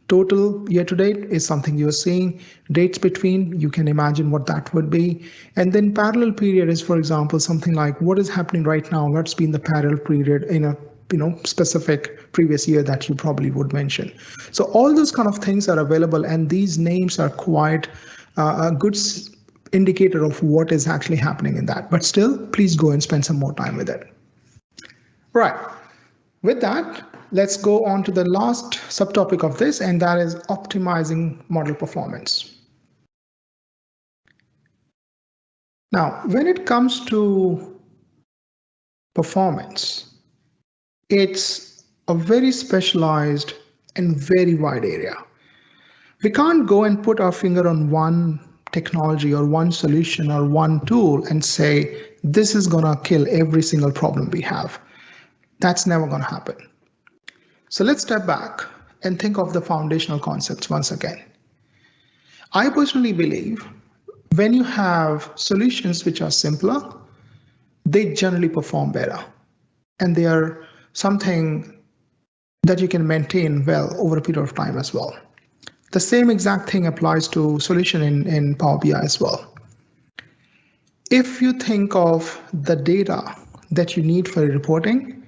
B: Total year to date is something you're seeing. Dates between, you can imagine what that would be. And then parallel period is, for example, something like what is happening right now, what's been the parallel period in a specific previous year that you probably would mention. So all those kind of things are available, and these names are quite a good indicator of what is actually happening in that. But still, please go and spend some more time with it. Right. With that, let's go on to the last subtopic of this, and that is optimizing model performance. Now, when it comes to performance, it's a very specialized and very wide area. We can't go and put our finger on one technology or one solution or one tool and say, this is going to kill every single problem we have. That's never going to happen. So let's step back and think of the foundational concepts once again. I personally believe when you have solutions which are simpler, they generally perform better, and they are something that you can maintain well over a period of time as well. The same exact thing applies to solution in Power BI as well. If you think of the data that you need for reporting,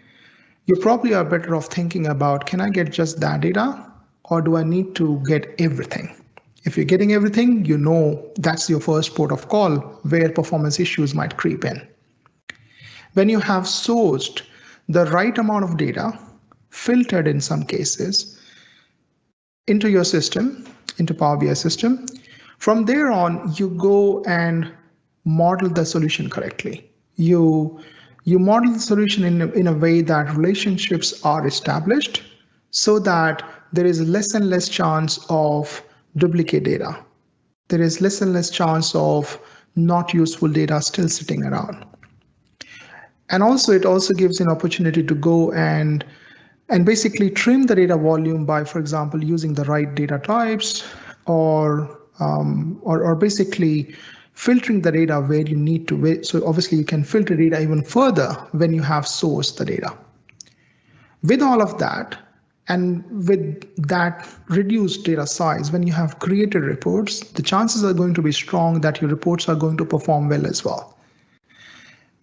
B: you probably are better off thinking about, can I get just that data, or do I need to get everything? If you're getting everything, you know that's your first port of call where performance issues might creep in. When you have sourced the right amount of data, filtered in some cases, into your system, into Power BI system, from there on, you go and model the solution correctly. You model the solution in a way that relationships are established so that there is less and less chance of duplicate data. There is less and less chance of not useful data still sitting around. And also, it also gives an opportunity to go and basically trim the data volume by, for example, using the right data types or basically filtering the data where you need to. So obviously you can filter data even further when you have sourced the data. With all of that, and with that reduced data size, when you have created reports, the chances are going to be strong that your reports are going to perform well as well.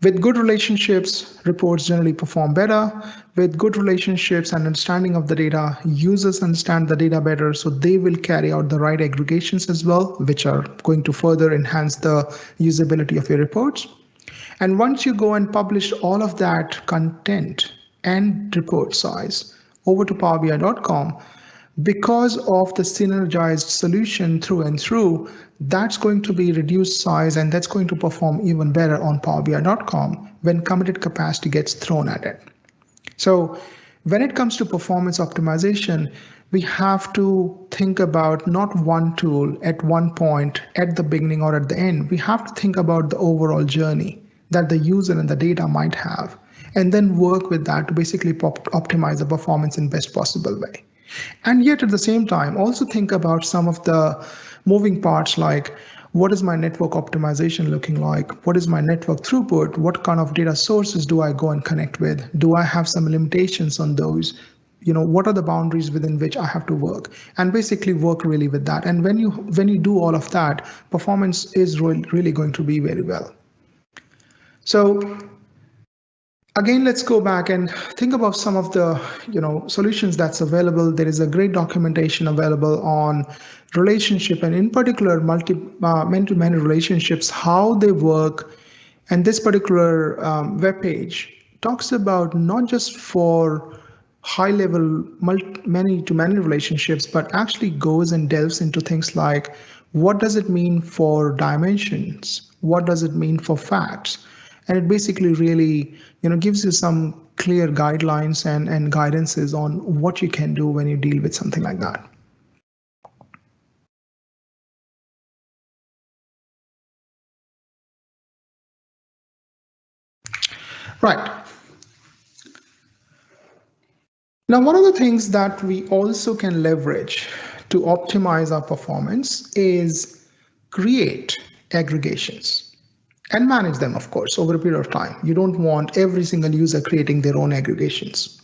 B: With good relationships, reports generally perform better. With good relationships and understanding of the data, users understand the data better, so they will carry out the right aggregations as well, which are going to further enhance the usability of your reports. And once you go and publish all of that content and report size over to PowerBI.com, because of the synergized solution through and through, that's going to be reduced size, and that's going to perform even better on PowerBI.com when committed capacity gets thrown at it. So when it comes to performance optimization, we have to think about not one tool at one point at the beginning or at the end. We have to think about the overall journey that the user and the data might have, and then work with that to basically optimize the performance in best possible way. And yet at the same time, also think about some of the moving parts, like what is my network optimization looking like? What is my network throughput? What kind of data sources do I go and connect with? Do I have some limitations on those? What are the boundaries within which I have to work, and basically work really with that. And when you do all of that, performance is really going to be very well. So again, let's go back and think about some of the solutions that's available. There is a great documentation available on relationship, and in particular man-to-many relationships, how they work. And this particular web page talks about not just for high-level many-to-many relationships, but actually goes and delves into things like, what does it mean for dimensions? What does it mean for facts? And it basically really gives you some clear guidelines and guidances on what you can do when you deal with something like that. Right. Now, one of the things that we also can leverage to optimize our performance is create aggregations and manage them, of course, over a period of time. You don't want every single user creating their own aggregations.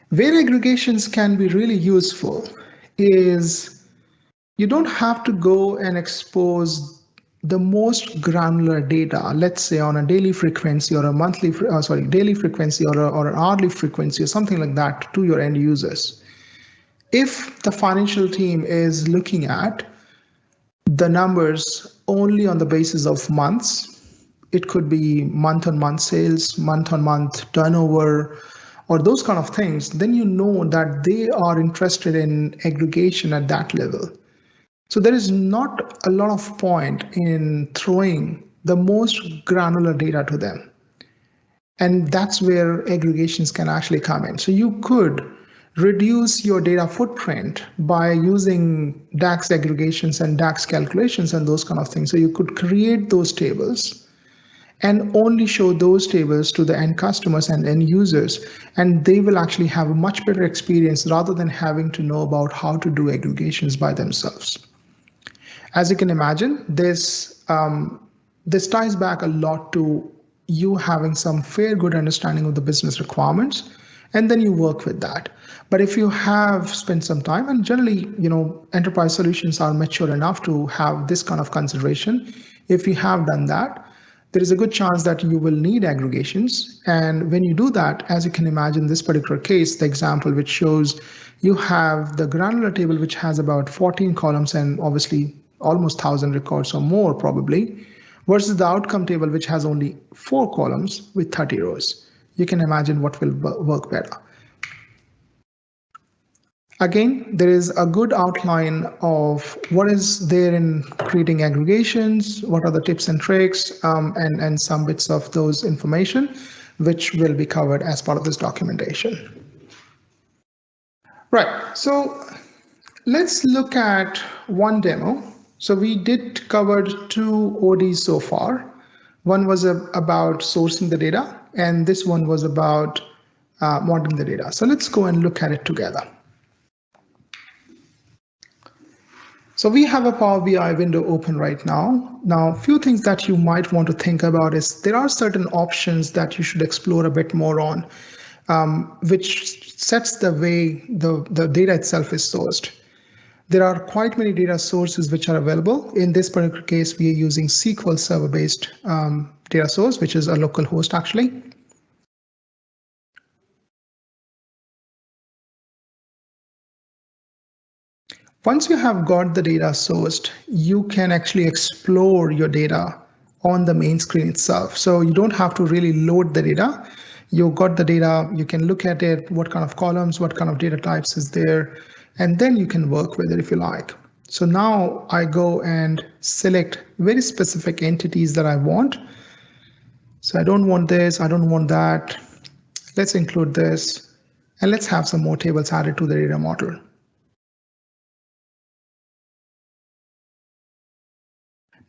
B: Where aggregations can be really useful is you don't have to go and expose the most granular data, let's say on a daily frequency or a daily frequency or an hourly frequency or something like that to your end users. If the financial team is looking at the numbers only on the basis of months, it could be month-on-month sales, month-on-month turnover, or those kind of things, then you know that they are interested in aggregation at that level. So there is not a lot of point in throwing the most granular data to them. And that's where aggregations can actually come in. So you could reduce your data footprint by using DAX aggregations and DAX calculations and those kind of things. So you could create those tables and only show those tables to the end customers and end users, and they will actually have a much better experience rather than having to know about how to do aggregations by themselves. As you can imagine, this ties back a lot to you having some fair good understanding of the business requirements, and then you work with that. But if you have spent some time, and generally, enterprise solutions are mature enough to have this kind of consideration. If you have done that, there is a good chance that you will need aggregations. And when you do that, as you can imagine, this particular case, the example which shows you have the granular table, which has about 14 columns and obviously almost 1,000 records or more probably, versus the outcome table, which has only 4 columns with 30 rows. You can imagine what will work better. Again, there is a good outline of what is there in creating aggregations, what are the tips and tricks, and some bits of those information, which will be covered as part of this documentation. Right, so let's look at one demo. So we did cover 2 ODs so far. One was about sourcing the data, and this one was about modeling the data. So let's go and look at it together. So we have a Power BI window open right now. Now, a few things that you might want to think about is there are certain options that you should explore a bit more on, which sets the way the data itself is sourced. There are quite many data sources which are available. In this particular case, we are using SQL Server-based data source, which is a local host actually. Once you have got the data sourced, you can actually explore your data on the main screen itself. So you don't have to really load the data. You got the data, you can look at it, what kind of columns, what kind of data types is there, and then you can work with it if you like. So now I go and select very specific entities that I want. So I don't want this, I don't want that. Let's include this, and let's have some more tables added to the data model.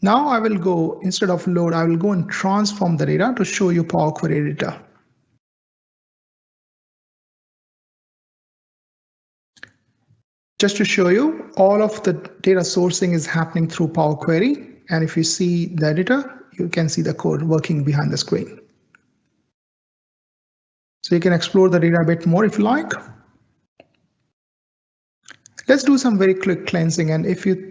B: Now I will go, instead of load, I will go and transform the data to show you Power Query data. Just to show you, all of the data sourcing is happening through Power Query. And if you see the editor, you can see the code working behind the screen. So you can explore the data a bit more if you like. Let's do some very quick cleansing. And if you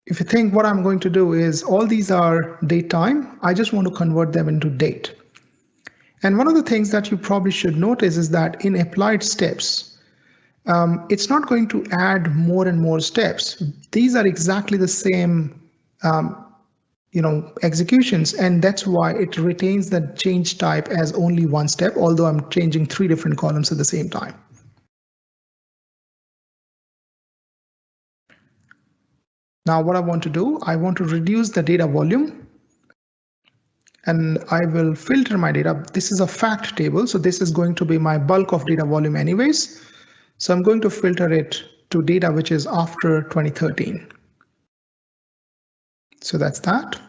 B: think what I'm going to do is all these are date time, I just want to convert them into date. And one of the things that you probably should notice is that in applied steps, it's not going to add more and more steps. These are exactly the same executions, and that's why it retains the change type as only one step, although I'm changing 3 different columns at the same time. Now what I want to do, I want to reduce the data volume, and I will filter my data. This is a fact table, so this is going to be my bulk of data volume anyways. So I'm going to filter it to data which is after 2013. So that's that.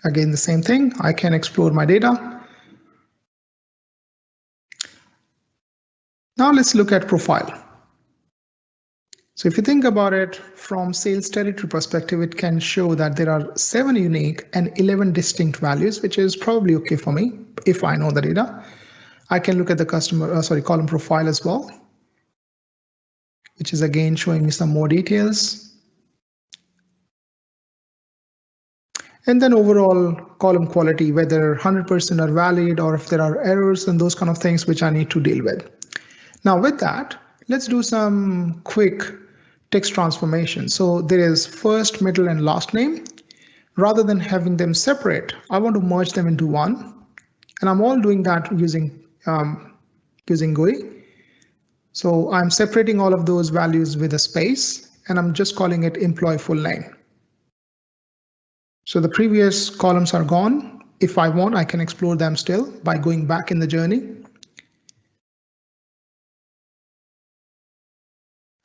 B: Again, the same thing. I can explore my data. Now let's look at profile. So if you think about it from sales territory perspective, it can show that there are 7 unique and 11 distinct values, which is probably okay for me if I know the data. I can look at the column profile as well, which is again showing me some more details. And then overall column quality, whether 100% are valid or if there are errors and those kind of things which I need to deal with. Now with that, let's do some quick text transformation. So there is first, middle, and last name. Rather than having them separate, I want to merge them into one. And I'm all doing that using GUI. So I'm separating all of those values with a space, and I'm just calling it employee full name. So the previous columns are gone. If I want, I can explore them still by going back in the journey.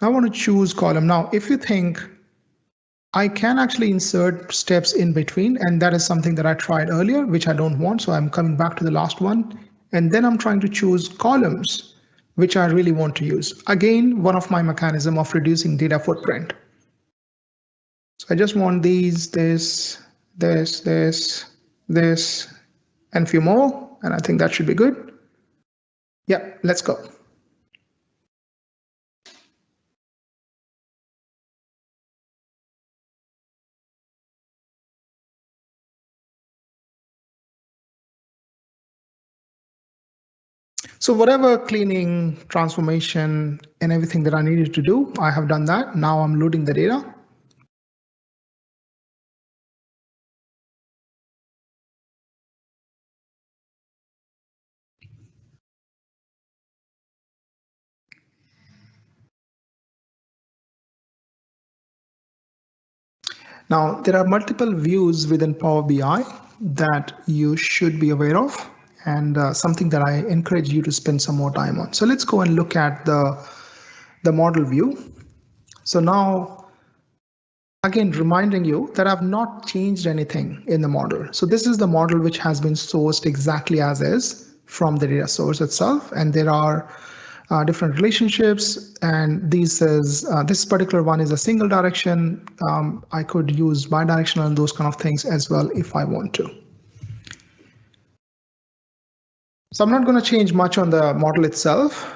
B: I want to choose column. Now, if you think I can actually insert steps in between, and that is something that I tried earlier, which I don't want. So I'm coming back to the last one, and then I'm trying to choose columns, which I really want to use. Again, one of my mechanism of reducing data footprint. So I just want these, this, and a few more, and I think that should be good. Yeah, let's go. So whatever cleaning, transformation, and everything that I needed to do, I have done that. Now I'm loading the data. Now, there are multiple views within Power BI that you should be aware of, and something that I encourage you to spend some more time on. So let's go and look at the model view. So now, again, reminding you that I've not changed anything in the model. So this is the model which has been sourced exactly as is from the data source itself, and there are different relationships, and this particular one is a single direction. I could use bidirectional and those kind of things as well if I want to. So I'm not going to change much on the model itself.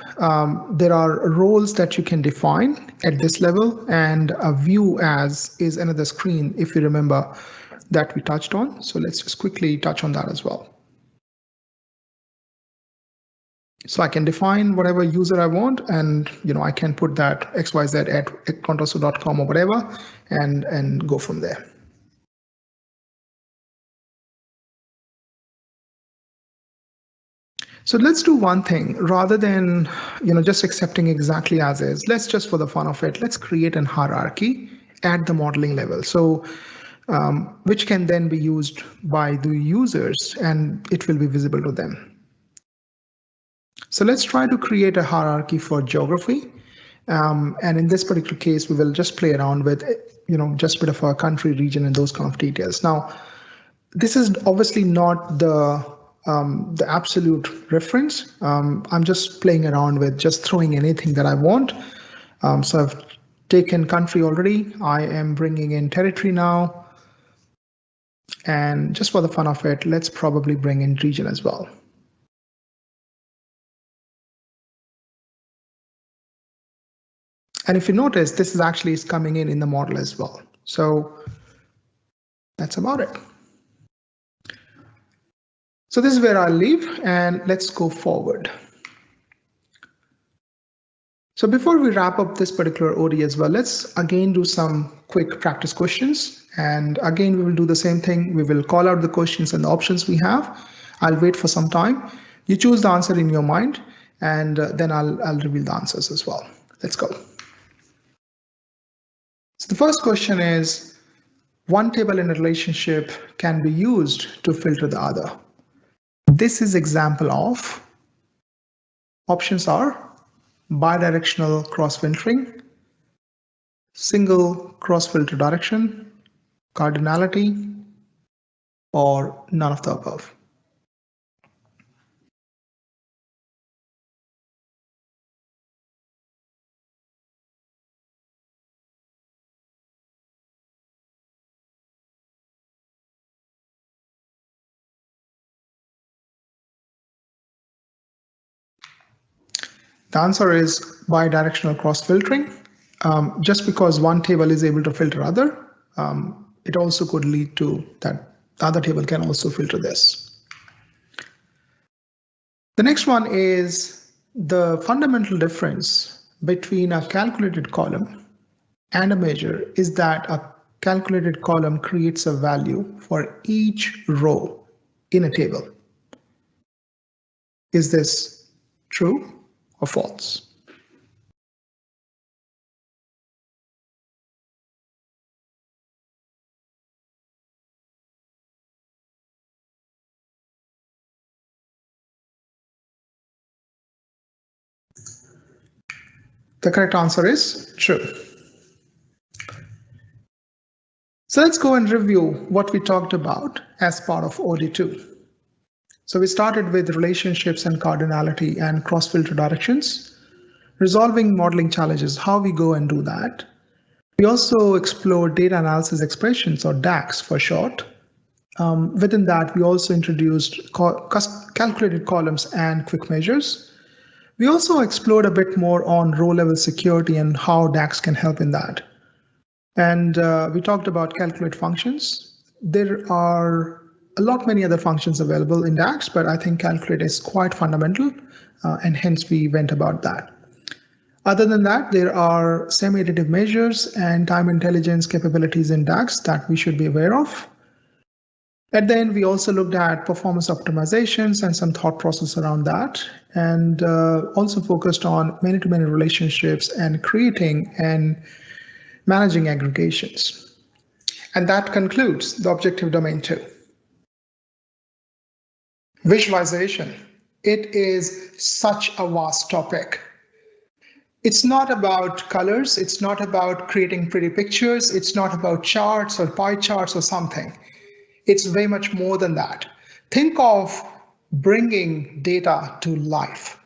B: There are roles that you can define at this level, and a view as is another screen, if you remember, that we touched on. So let's just quickly touch on that as well. So I can define whatever user I want, and I can put that XYZ at contoso.com or whatever, and go from there. So let's do one thing rather than just accepting exactly as is. Let's just, for the fun of it, let's create an hierarchy at the modeling level. So which can then be used by the users, and it will be visible to them. So let's try to create a hierarchy for geography. And in this particular case, we will just play around with, just a bit of a country, region, and those kind of details. Now, this is obviously not the absolute reference. I'm just playing around with just throwing anything that I want. So I've taken country already. I am bringing in territory now. And just for the fun of it, let's probably bring in region as well. And if you notice, this is actually coming in the model as well. So that's about it. So this is where I'll leave, and let's go forward. So before we wrap up this particular OD as well, let's again do some quick practice questions. And again, we will do the same thing. We will call out the questions and the options we have. I'll wait for some time. You choose the answer in your mind, and then I'll reveal the answers as well. Let's go. So the first question is, one table in a relationship can be used to filter the other. This is example of options are bidirectional cross-filtering, single cross-filter direction, cardinality, or none of the above? The answer is bidirectional cross-filtering. Just because one table is able to filter other, it also could lead to that the other table can also filter this. The next one is the fundamental difference between a calculated column and a measure is that a calculated column creates a value for each row in a table. Is this true or false? The correct answer is true. So let's go and review what we talked about as part of OD2. So we started with relationships and cardinality and cross-filter directions, resolving modeling challenges, how we go and do that. We also explored data analysis expressions, or DAX for short. Within that, we also introduced calculated columns and quick measures. We also explored a bit more on row-level security and how DAX can help in that. And we talked about calculate functions. There are a lot many other functions available in DAX, but I think calculate is quite fundamental, and hence we went about that. Other than that, there are semi-additive measures and time intelligence capabilities in DAX that we should be aware of. At the end, we also looked at performance optimizations and some thought process around that, and also focused on many-to-many relationships and creating and managing aggregations. And that concludes the objective domain 2. Visualization. It is such a vast topic. It's not about colors. It's not about creating pretty pictures. It's not about charts or pie charts or something. It's way much more than that. Think of bringing data to life.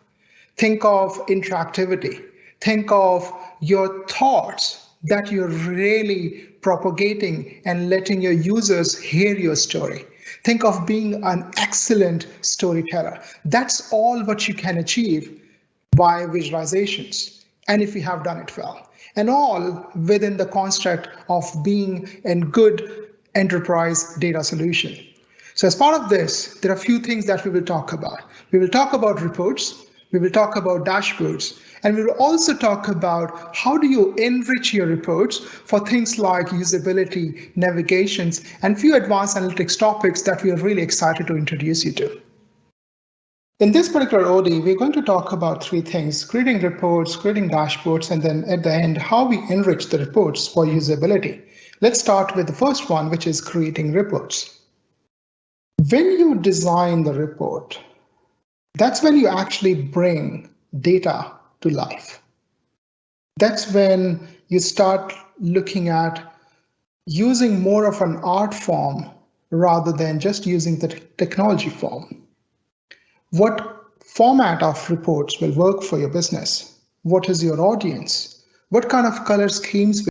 B: Think of interactivity. Think of your thoughts that you're really propagating and letting your users hear your story. Think of being an excellent storyteller. That's all what you can achieve by visualizations, and if you have done it well, and all within the construct of being a good enterprise data solution. So as part of this, there are a few things that we will talk about. We will talk about reports, we will talk about dashboards, and we will also talk about how do you enrich your reports for things like usability, navigations, and few advanced analytics topics that we are really excited to introduce you to. In this particular OD, we're going to talk about 3 things: creating reports, creating dashboards, and then at the end, how we enrich the reports for usability. Let's start with the first one, which is creating reports. When you design the report, that's when you actually bring data to life. That's when you start looking at using more of an art form rather than just using the technology form. What format of reports will work for your business? What is your audience? What kind of color schemes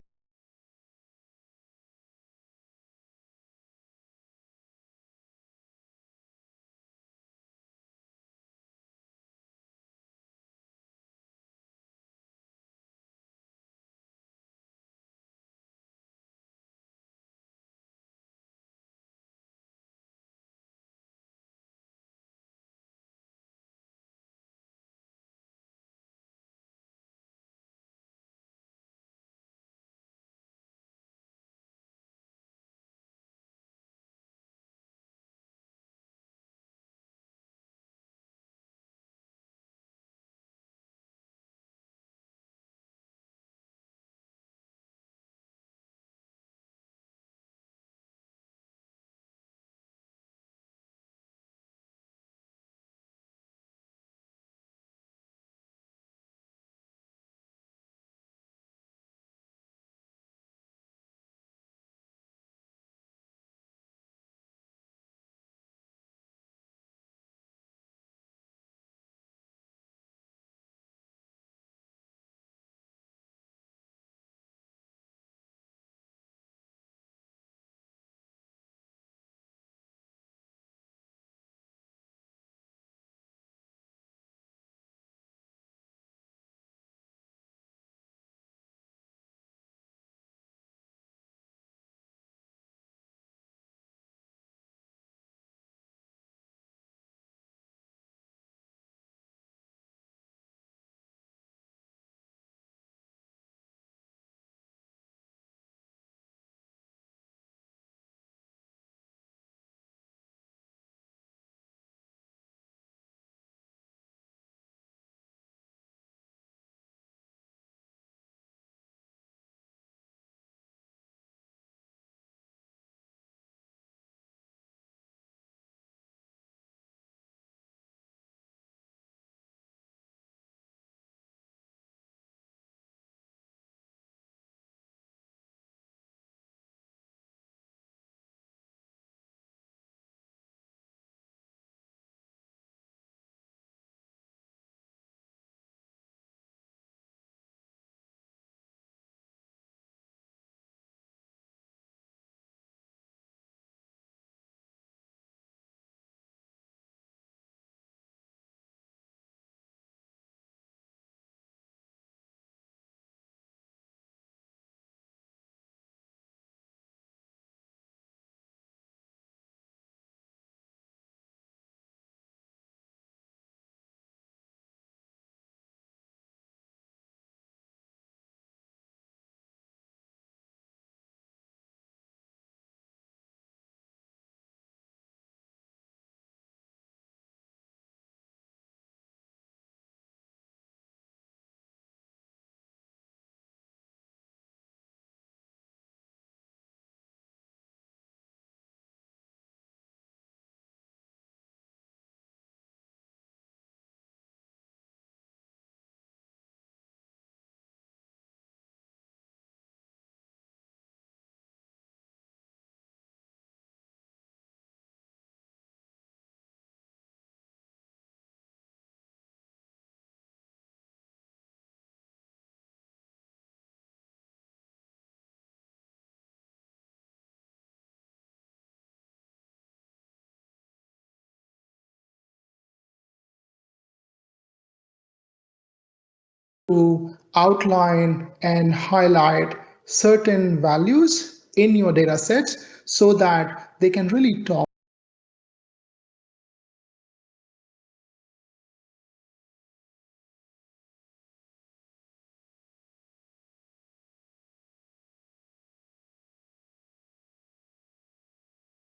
B: to outline and highlight certain values in your data sets so that they can really talk.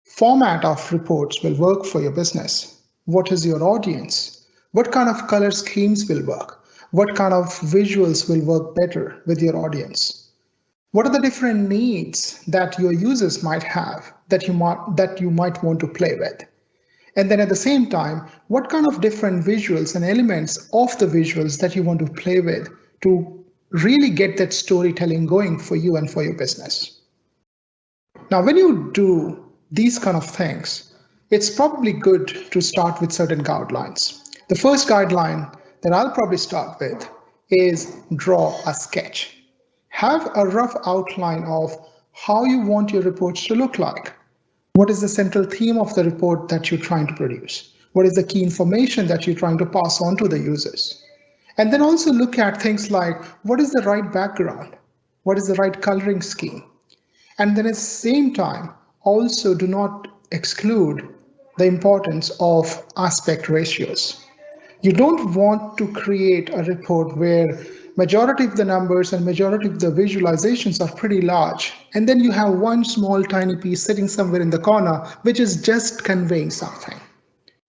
B: Format of reports will work for your business. What is your audience? What kind of color schemes will work? What kind of visuals will work better with your audience? What are the different needs that your users might have that you might want to play with? And then at the same time, what kind of different visuals and elements of the visuals that you want to play with to really get that storytelling going for you and for your business? Now, when you do these kind of things, it's probably good to start with certain guidelines. The first guideline that I'll probably start with is draw a sketch. Have a rough outline of how you want your reports to look like. What is the central theme of the report that you're trying to produce? What is the key information that you're trying to pass on to the users? And then also look at things like what is the right background? What is the right coloring scheme? And then at the same time, also do not exclude the importance of aspect ratios. You don't want to create a report where majority of the numbers and majority of the visualizations are pretty large. And then you have one small tiny piece sitting somewhere in the corner, which is just conveying something.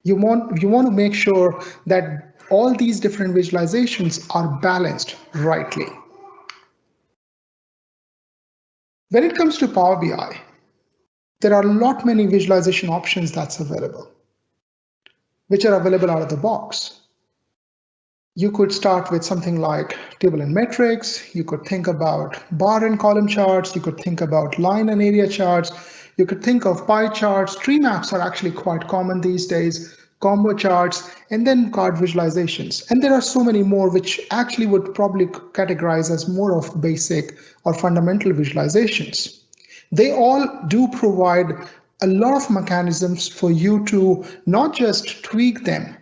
B: You want to make sure that all these different visualizations are balanced rightly. When it comes to Power BI, there are a lot many visualization options that's available, which are available out of the box. You could start with something like table and metrics. You could think about bar and column charts. You could think about line and area charts. You could think of pie charts. Tree maps are actually quite common these days, combo charts, and then card visualizations. And there are so many more which actually would probably categorize as more of basic or fundamental visualizations. They all do provide a lot of mechanisms for you to not just tweak them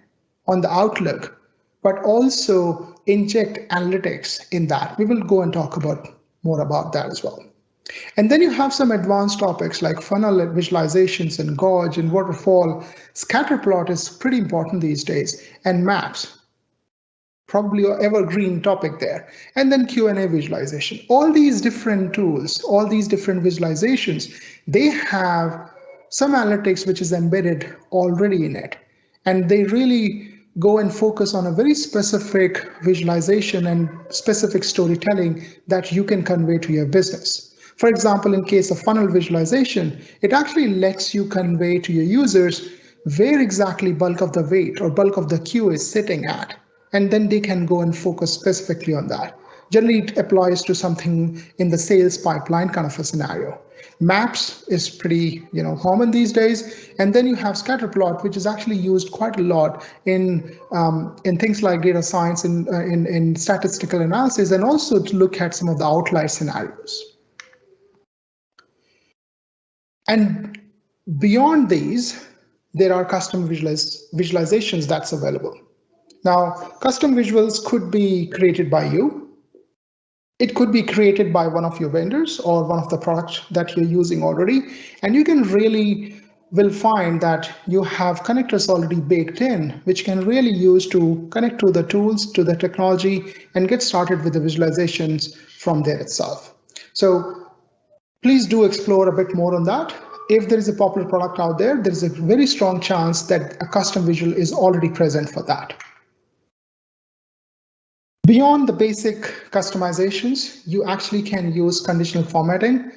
B: on the outlook, but also inject analytics in that. We will go and talk more about that as well. And then you have some advanced topics like funnel visualizations and gauge and waterfall. Scatter plot is pretty important these days, and maps, probably an evergreen topic there. And then Q&A visualization. All these different tools, all these different visualizations, they have some analytics which is embedded already in it. And they really go and focus on a very specific visualization and specific storytelling that you can convey to your business. For example, in case of funnel visualization, it actually lets you convey to your users where exactly bulk of the weight or bulk of the queue is sitting at, and then they can go and focus specifically on that. Generally, it applies to something in the sales pipeline kind of a scenario. Maps is pretty common these days, and then you have scatter plot, which is actually used quite a lot in things like data science and in statistical analysis, and also to look at some of the outlier scenarios. And beyond these, there are custom visualizations that's available. Now, custom visuals could be created by you. It could be created by one of your vendors or one of the products that you're using already. And you can will find that you have connectors already baked in, which can really use to connect to the tools, to the technology, and get started with the visualizations from there itself. So please do explore a bit more on that. If there is a popular product out there, there's a very strong chance that a custom visual is already present for that. Beyond the basic customizations, you actually can use conditional formatting.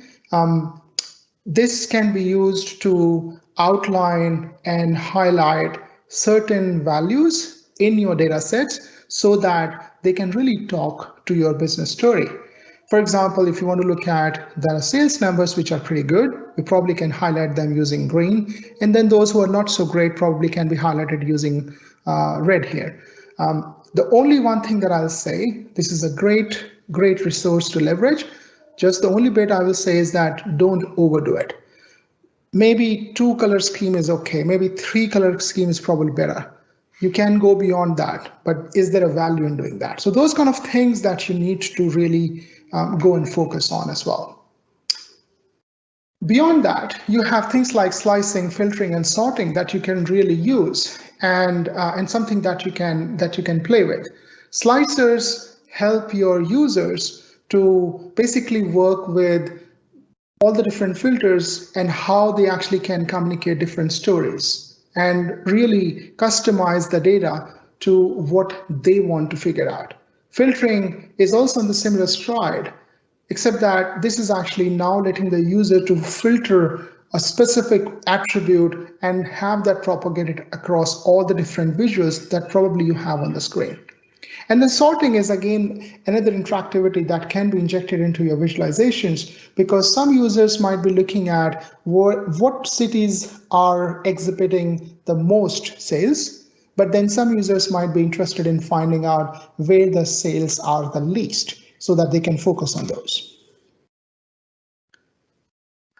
B: This can be used to outline and highlight certain values in your data sets so that they can really talk to your business story. For example, if you want to look at the sales numbers, which are pretty good, we probably can highlight them using green. And then those who are not so great probably can be highlighted using red here. The only one thing that I'll say, this is a great resource to leverage. Just the only bit I will say is that don't overdo it. Maybe 2 color scheme is okay. Maybe 3 color scheme is probably better. You can go beyond that, but is there a value in doing that? So those kind of things that you need to really go and focus on as well. Beyond that, you have things like slicing, filtering, and sorting that you can really use, and something that you can play with. Slicers help your users to basically work with all the different filters and how they actually can communicate different stories and really customize the data to what they want to figure out. Filtering is also in the similar stride, except that this is actually now letting the user to filter a specific attribute and have that propagated across all the different visuals that probably you have on the screen. And then sorting is again another interactivity that can be injected into your visualizations, because some users might be looking at what cities are exhibiting the most sales, but then some users might be interested in finding out where the sales are the least so that they can focus on those.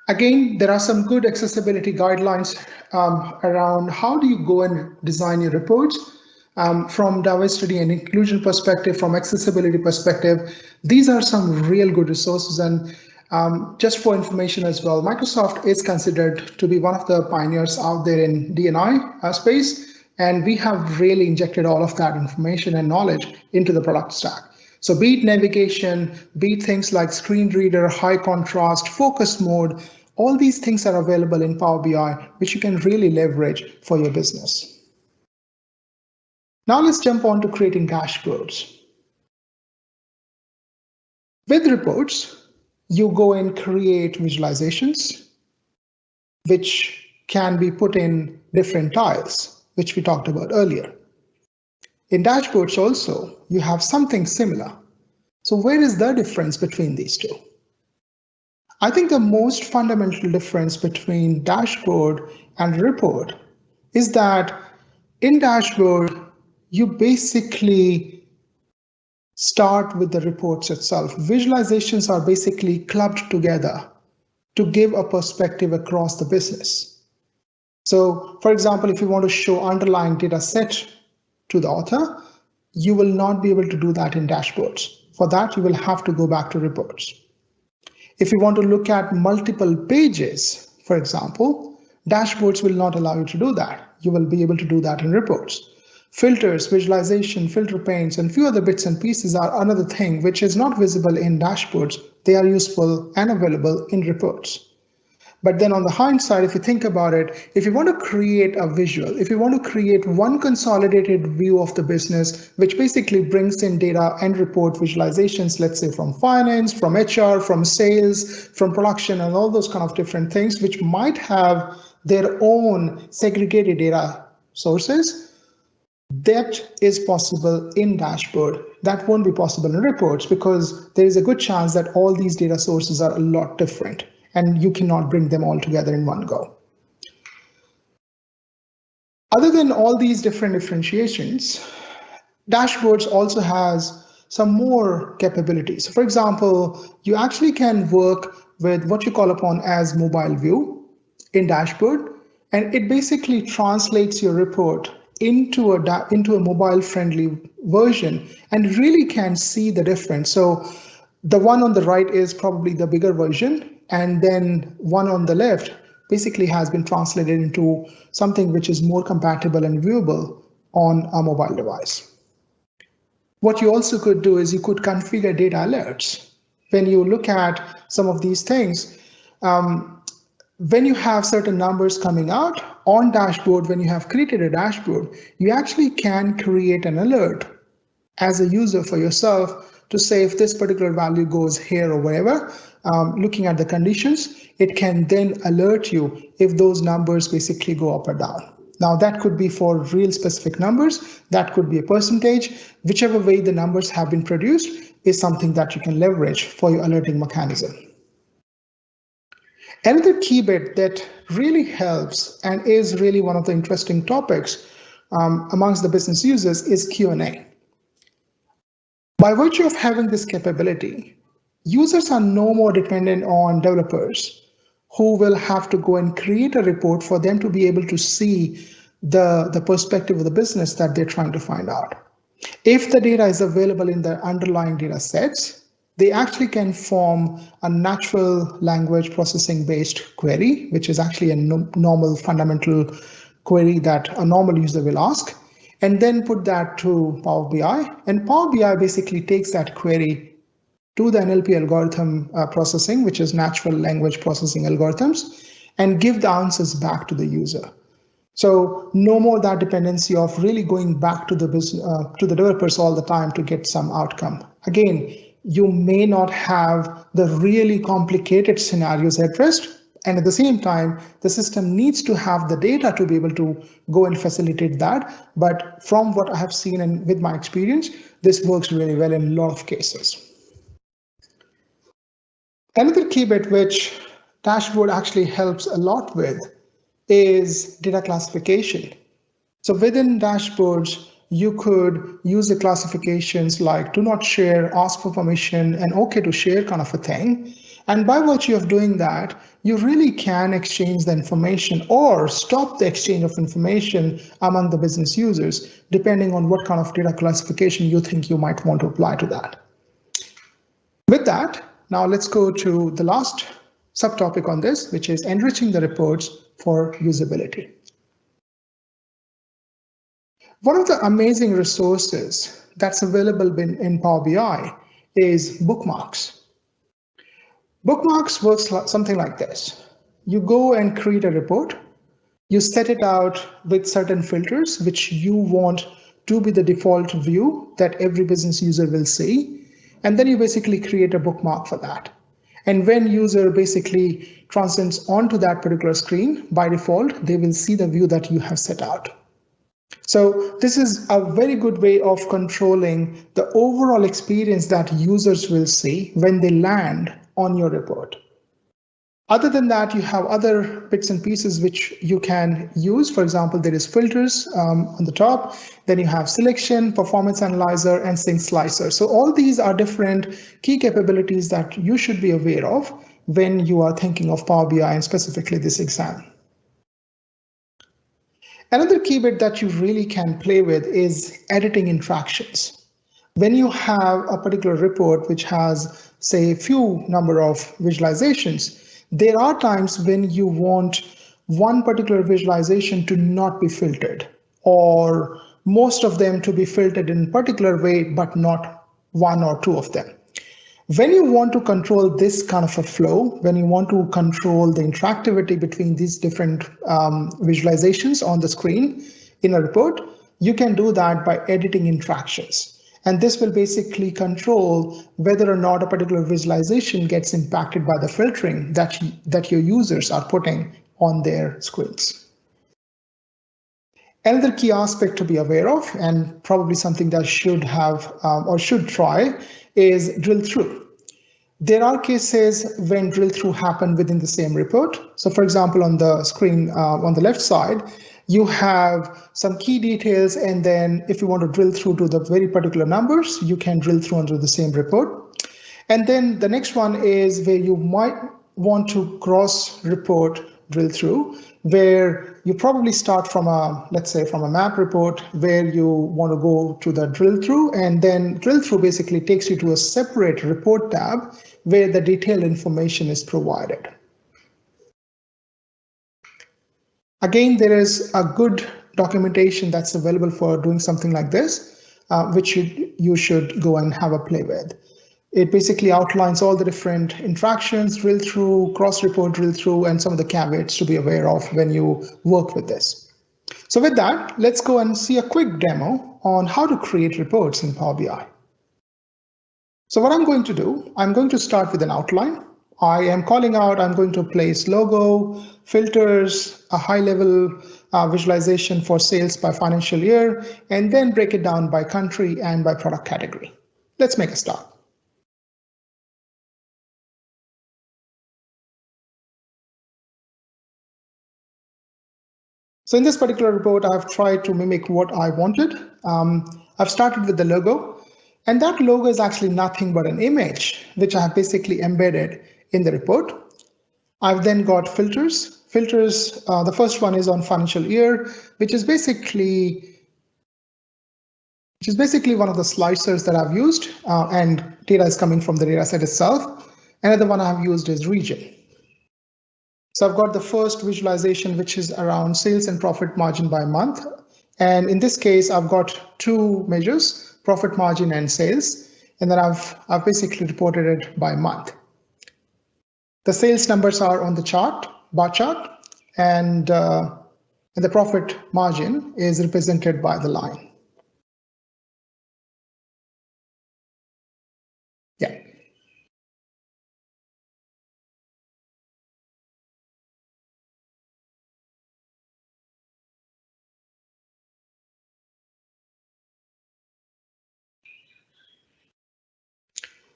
B: Again, there are some good accessibility guidelines around how do you go and design your reports. From diversity and inclusion perspective, from accessibility perspective, these are some real good resources. And just for information as well, Microsoft is considered to be one of the pioneers out there in D&I space, and we have really injected all of that information and knowledge into the product stack. So be it navigation, be it things like screen reader, high contrast, focus mode, all these things are available in Power BI, which you can really leverage for your business. Now let's jump on to creating dashboards. With reports, you go and create visualizations, which can be put in different tiles, which we talked about earlier. In dashboards also, you have something similar. So where is the difference between these two? I think the most fundamental difference between dashboard and report is that in dashboard, you basically start with the reports itself. Visualizations are basically clubbed together to give a perspective across the business. So for example, if you want to show underlying data set to the author, you will not be able to do that in dashboards. For that, you will have to go back to reports. If you want to look at multiple pages, for example, dashboards will not allow you to do that. You will be able to do that in reports. Filters, visualization, filter panes, and few other bits and pieces are another thing which is not visible in dashboards. They are useful and available in reports. But then on the hindsight, if you think about it, if you want to create a visual, if you want to create one consolidated view of the business, which basically brings in data and report visualizations, let's say from finance, from HR, from sales, from production, and all those kind of different things, which might have their own segregated data sources, that is possible in dashboard. That won't be possible in reports because there is a good chance that all these data sources are a lot different and you cannot bring them all together in one go. Other than all these different differentiations, dashboards also has some more capabilities. For example, you actually can work with what you call upon as mobile view in dashboard, and it basically translates your report into a mobile friendly version and really can see the difference. So the one on the right is probably the bigger version, and then one on the left basically has been translated into something which is more compatible and viewable on a mobile device. What you also could do is you could configure data alerts. When you look at some of these things, when you have certain numbers coming out on dashboard, when you have created a dashboard, you actually can create an alert as a user for yourself to say if this particular value goes here or wherever, looking at the conditions, it can then alert you if those numbers basically go up or down. Now that could be for real specific numbers, that could be a percentage, whichever way the numbers have been produced is something that you can leverage for your alerting mechanism. Another key bit that really helps and is really one of the interesting topics amongst the business users is Q&A. By virtue of having this capability, users are no more dependent on developers who will have to go and create a report for them to be able to see the perspective of the business that they're trying to find out. If the data is available in the underlying data sets, they actually can form a natural language processing based query, which is actually a normal fundamental query that a normal user will ask, and then put that to Power BI. And Power BI basically takes that query to the NLP algorithm processing, which is natural language processing algorithms, and give the answers back to the user. So no more that dependency of really going back to the business, to the developers all the time to get some outcome. Again, you may not have the really complicated scenarios addressed, and at the same time, the system needs to have the data to be able to go and facilitate that. But from what I have seen and with my experience, this works really well in a lot of cases. Another key bit which dashboard actually helps a lot with is data classification. So within dashboards, you could use the classifications like do not share, ask for permission, and OK to share kind of a thing. And by virtue of doing that, you really can exchange the information or stop the exchange of information among the business users, depending on what kind of data classification you think you might want to apply to that. With that, now let's go to the last subtopic on this, which is enriching the reports for usability. One of the amazing resources that's available in Power BI is bookmarks. Bookmarks works something like this. You go and create a report. You set it out with certain filters, which you want to be the default view that every business user will see. And then you basically create a bookmark for that. And when user basically transcends onto that particular screen, by default, they will see the view that you have set out. So this is a very good way of controlling the overall experience that users will see when they land on your report. Other than that, you have other bits and pieces which you can use. For example, there is filters on the top. Then you have selection, performance analyzer, and sync slicer. So all these are different key capabilities that you should be aware of when you are thinking of Power BI and specifically this exam. Another key bit that you really can play with is editing interactions. When you have a particular report which has, say, a few number of visualizations, there are times when you want one particular visualization to not be filtered, or most of them to be filtered in a particular way, but not one or two of them. When you want to control this kind of a flow, when you want to control the interactivity between these different visualizations on the screen in a report, you can do that by editing interactions. And this will basically control whether or not a particular visualization gets impacted by the filtering that your users are putting on their screens. Another key aspect to be aware of, and probably something that should have or should try, is drill through. There are cases when drill through happen within the same report. So for example, on the screen on the left side, you have some key details, and then if you want to drill through to the very particular numbers, you can drill through under the same report. And then the next one is where you might want to cross report drill through, where you probably start from a, let's say from a map report where you want to go to the drill through, and then drill through basically takes you to a separate report tab where the detailed information is provided. Again, there is a good documentation that's available for doing something like this, which you should go and have a play with. It basically outlines all the different interactions, drill through, cross report drill through, and some of the caveats to be aware of when you work with this. So with that, let's go and see a quick demo on how to create reports in Power BI. So what I'm going to do, I'm going to start with an outline. I am calling out, I'm going to place logo, filters, a high-level visualization for sales by financial year, and then break it down by country and by product category. Let's make a start. So in this particular report, I've tried to mimic what I wanted. I've started with the logo, and that logo is actually nothing but an image, which I have basically embedded in the report. I've then got filters. filters. The first one is on financial year, which is basically one of the slicers that I've used, and data is coming from the data set itself. Another one I've used is region. So I've got the first visualization, which is around sales and profit margin by month. And in this case, I've got two measures, profit margin and sales. And then I've basically reported it by month. The sales numbers are on the chart, bar chart, and the profit margin is represented by the line. Yeah.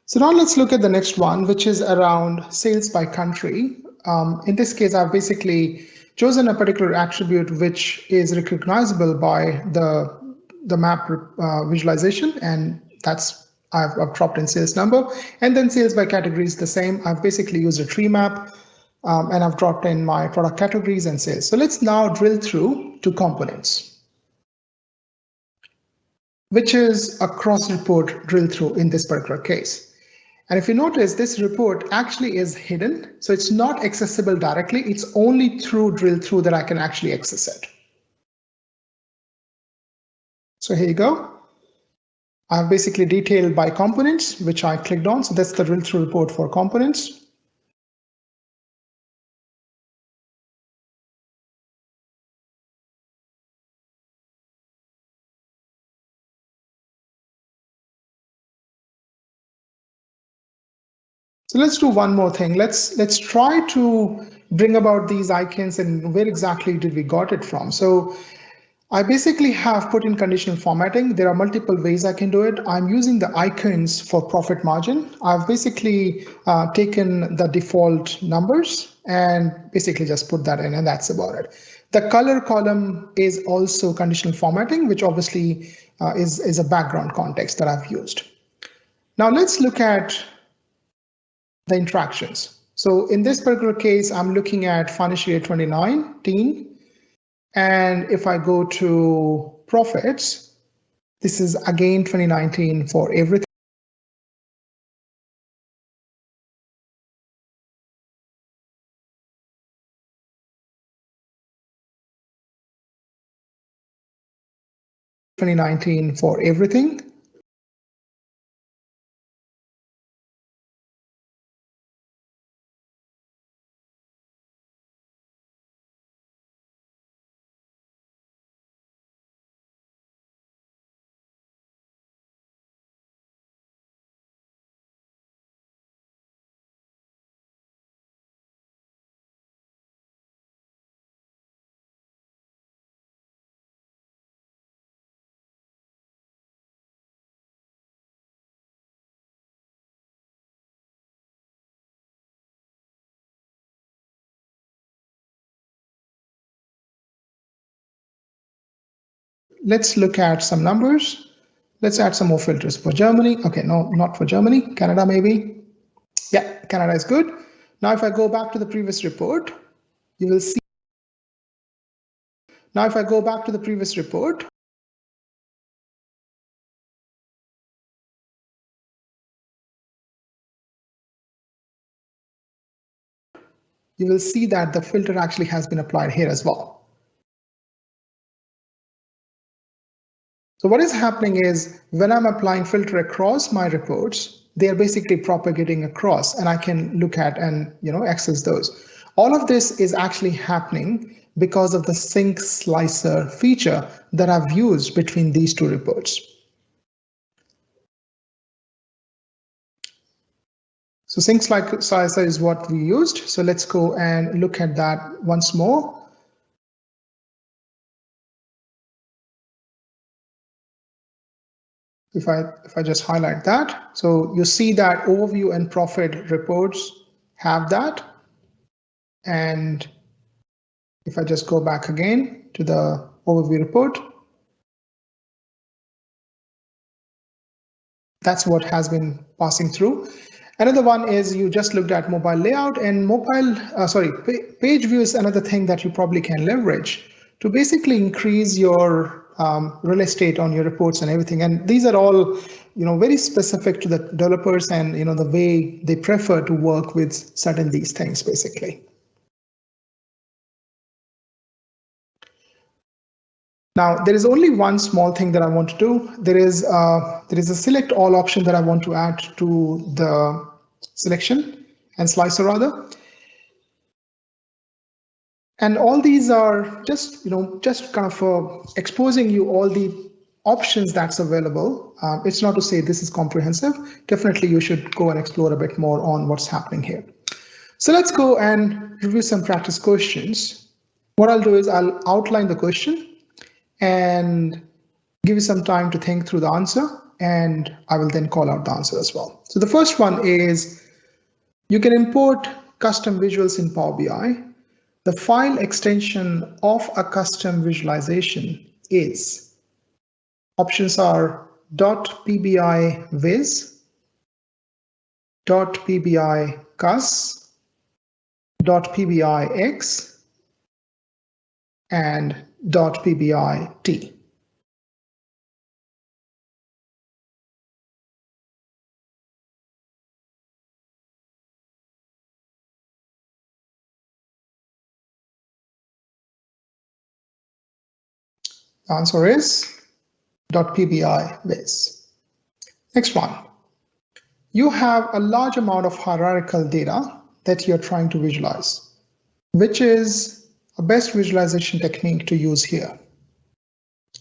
B: So now let's look at the next one, which is around sales by country. In this case, I've basically chosen a particular attribute which is recognizable by the map visualization, and that's I've dropped in sales number, and then sales by category is the same. I've basically used a tree map, and I've dropped in my product categories and sales. So let's now drill through to components, which is a cross report drill through in this particular case. And if you notice, this report actually is hidden, so it's not accessible directly. It's only through drill through that I can actually access it. So here you go. I've basically detailed by components, which I clicked on. So that's the drill through report for components. So let's do one more thing. Let's try to bring about these icons and where exactly did we got it from. So I basically have put in conditional formatting. There are multiple ways I can do it. I'm using the icons for profit margin. I've basically taken the default numbers and basically just put that in, and that's about it. The color column is also conditional formatting, which obviously is a background context that I've used. Now let's look at the interactions. So in this particular case, I'm looking at financial year 2019. And if I go to profits, this is again 2019 for everything. For everything. Let's look at some numbers. Let's add some more filters for Germany. Okay, no, not for Germany, Canada maybe. Yeah, Canada is good. Now, if I go back to the previous report, you will see. Now, if I go back to the previous report, you will see that the filter actually has been applied here as well. So what is happening is when I'm applying filter across my reports, they are basically propagating across, and I can look at and access those. All of this is actually happening because of the sync slicer feature that I've used between these two reports. So sync slicer is what we used. So let's go and look at that once more. If I just highlight that, so you see that overview and profit reports have that. And if I just go back again to the overview report, that's what has been passing through. Another one is you just looked at mobile layout, and page view is another thing that you probably can leverage to basically increase your real estate on your reports and everything. And these are all, very specific to the developers and, the way they prefer to work with certain these things basically. Now, there is only one small thing that I want to do. There is a select all option that I want to add to the selection and slicer rather. And all these are just kind of exposing you all the options that's available. It's not to say this is comprehensive. Definitely you should go and explore a bit more on what's happening here. So let's go and review some practice questions. What I'll do is I'll outline the question and give you some time to think through the answer, and I will then call out the answer as well. So the first one is you can import custom visuals in Power BI. The file extension of a custom visualization is, options are .pbiviz, .pbicus, .pbix, and .pbit. The answer is .pbiviz. Next one. You have a large amount of hierarchical data that you're trying to visualize. Which is a best visualization technique to use here?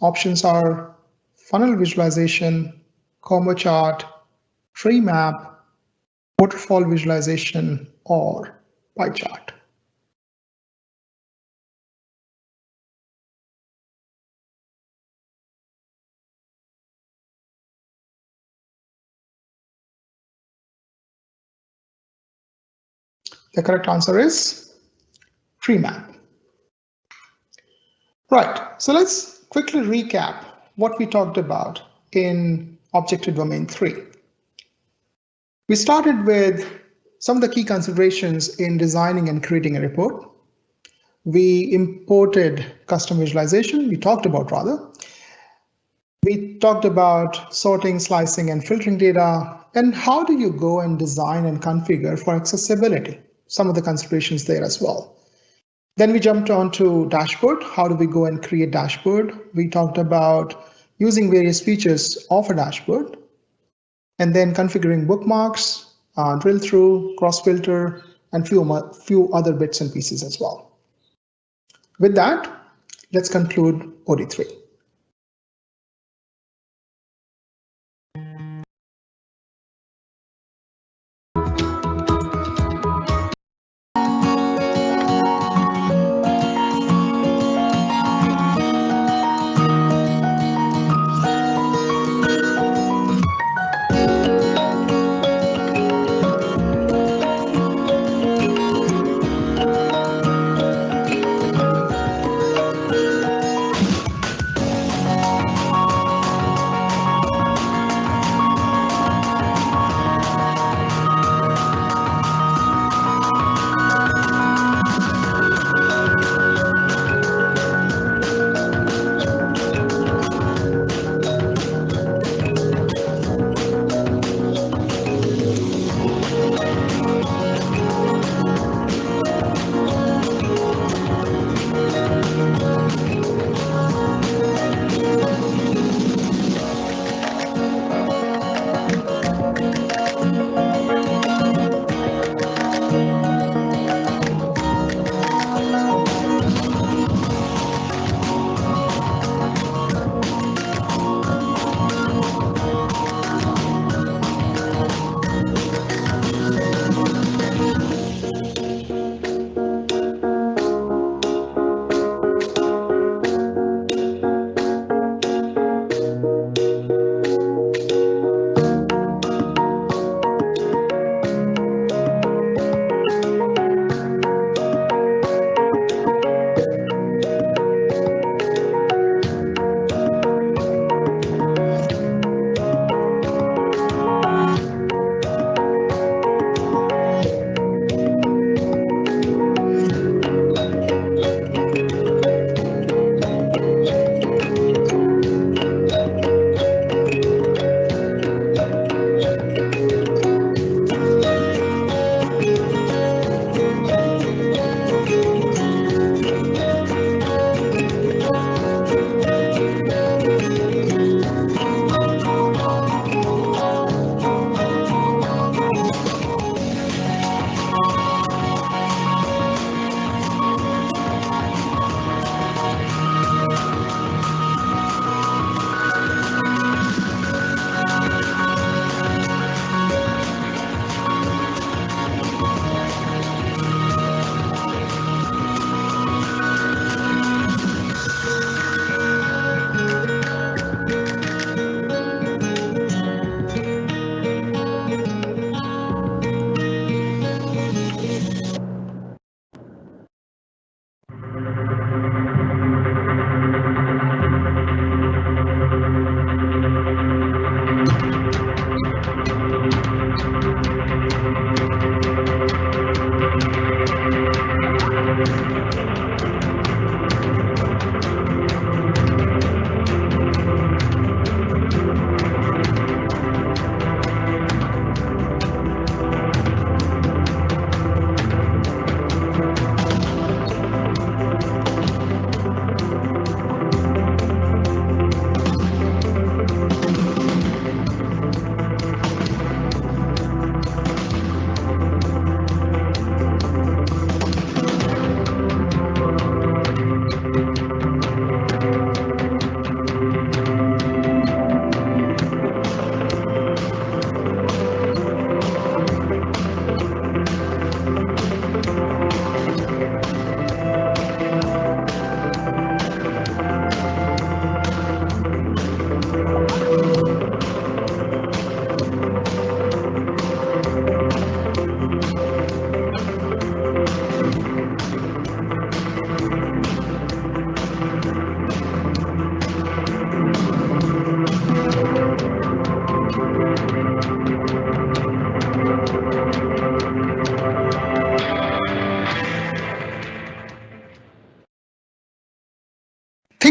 B: Options are funnel visualization, combo chart, tree map, waterfall visualization, or pie chart. The correct answer is tree map. Right, so let's quickly recap what we talked about in Objective Domain 3. We started with some of the key considerations in designing and creating a report. We imported custom visualization, we talked about rather. We talked about sorting, slicing, and filtering data, and how do you go and design and configure for accessibility? Some of the considerations there as well. Then we jumped on to dashboard. How do we go and create dashboard? We talked about using various features of a dashboard, and then configuring bookmarks, drill through, cross filter, and few other bits and pieces as well. With that, let's conclude OD3.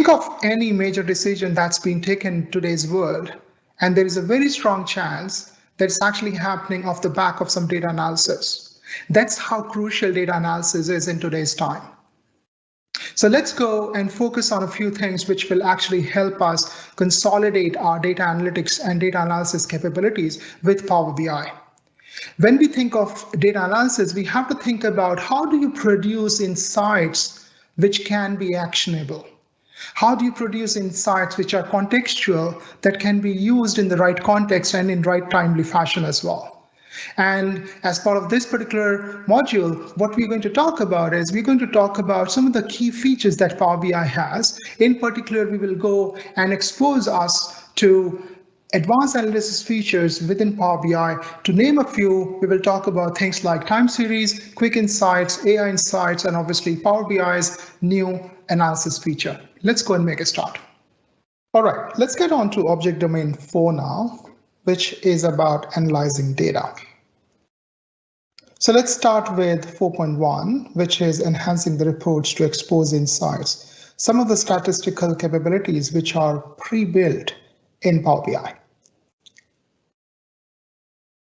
B: Think of any major decision that's been taken in today's world, and there is a very strong chance that it's actually happening off the back of some data analysis. That's how crucial data analysis is in today's time. So let's go and focus on a few things which will actually help us consolidate our data analytics and data analysis capabilities with Power BI. When we think of data analysis, we have to think about how do you produce insights which can be actionable? How do you produce insights which are contextual that can be used in the right context and in right timely fashion as well? And as part of this particular module, what we're going to talk about is we're going to talk about some of the key features that Power BI has. In particular, we will go and expose us to advanced analysis features within Power BI. To name a few, we will talk about things like time series, quick insights, AI insights, and obviously Power BI's new analysis feature. Let's go and make a start. All right, let's get on to object domain 4 now, which is about analyzing data. So let's start with 4.1, which is enhancing the reports to expose insights. Some of the statistical capabilities which are pre-built in Power BI.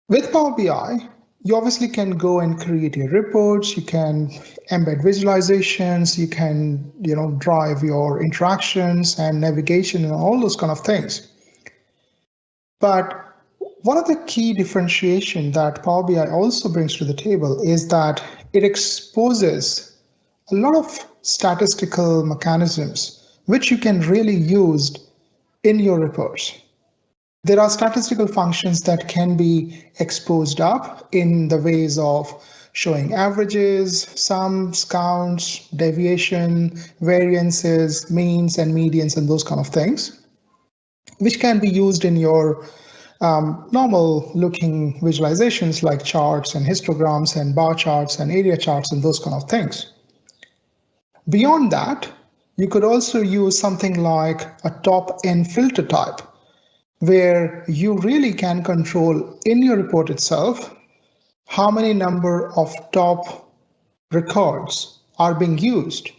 B: With Power BI, you obviously can go and create your reports, you can embed visualizations, you can drive your interactions and navigation and all those kind of things. But one of the key differentiation that Power BI also brings to the table is that it exposes a lot of statistical mechanisms which you can really use in your reports. There are statistical functions that can be exposed up in the ways of showing averages, sums, counts, deviation, variances, means and medians and those kind of things, which can be used in your normal looking visualizations like charts and histograms and bar charts and area charts and those kind of things. Beyond that, you could also use something like a top-N filter type, where you really can control in your report itself how many number of top records are being used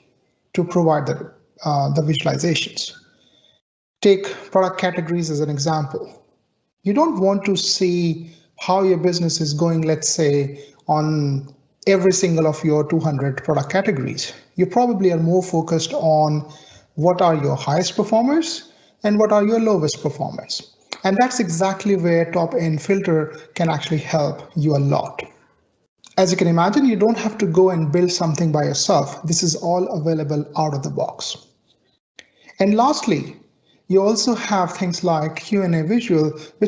B: to provide the visualizations. Take product categories as an example. You don't want to see how your business is going, let's say, on every single of your 200 product categories. You probably are more focused on what are your highest performers and what are your lowest performers. And that's exactly where top-N filter can actually help you a lot. As you can imagine, you don't have to go and build something by yourself. This is all available out of the box. And lastly, you also have things like Q&A visual, which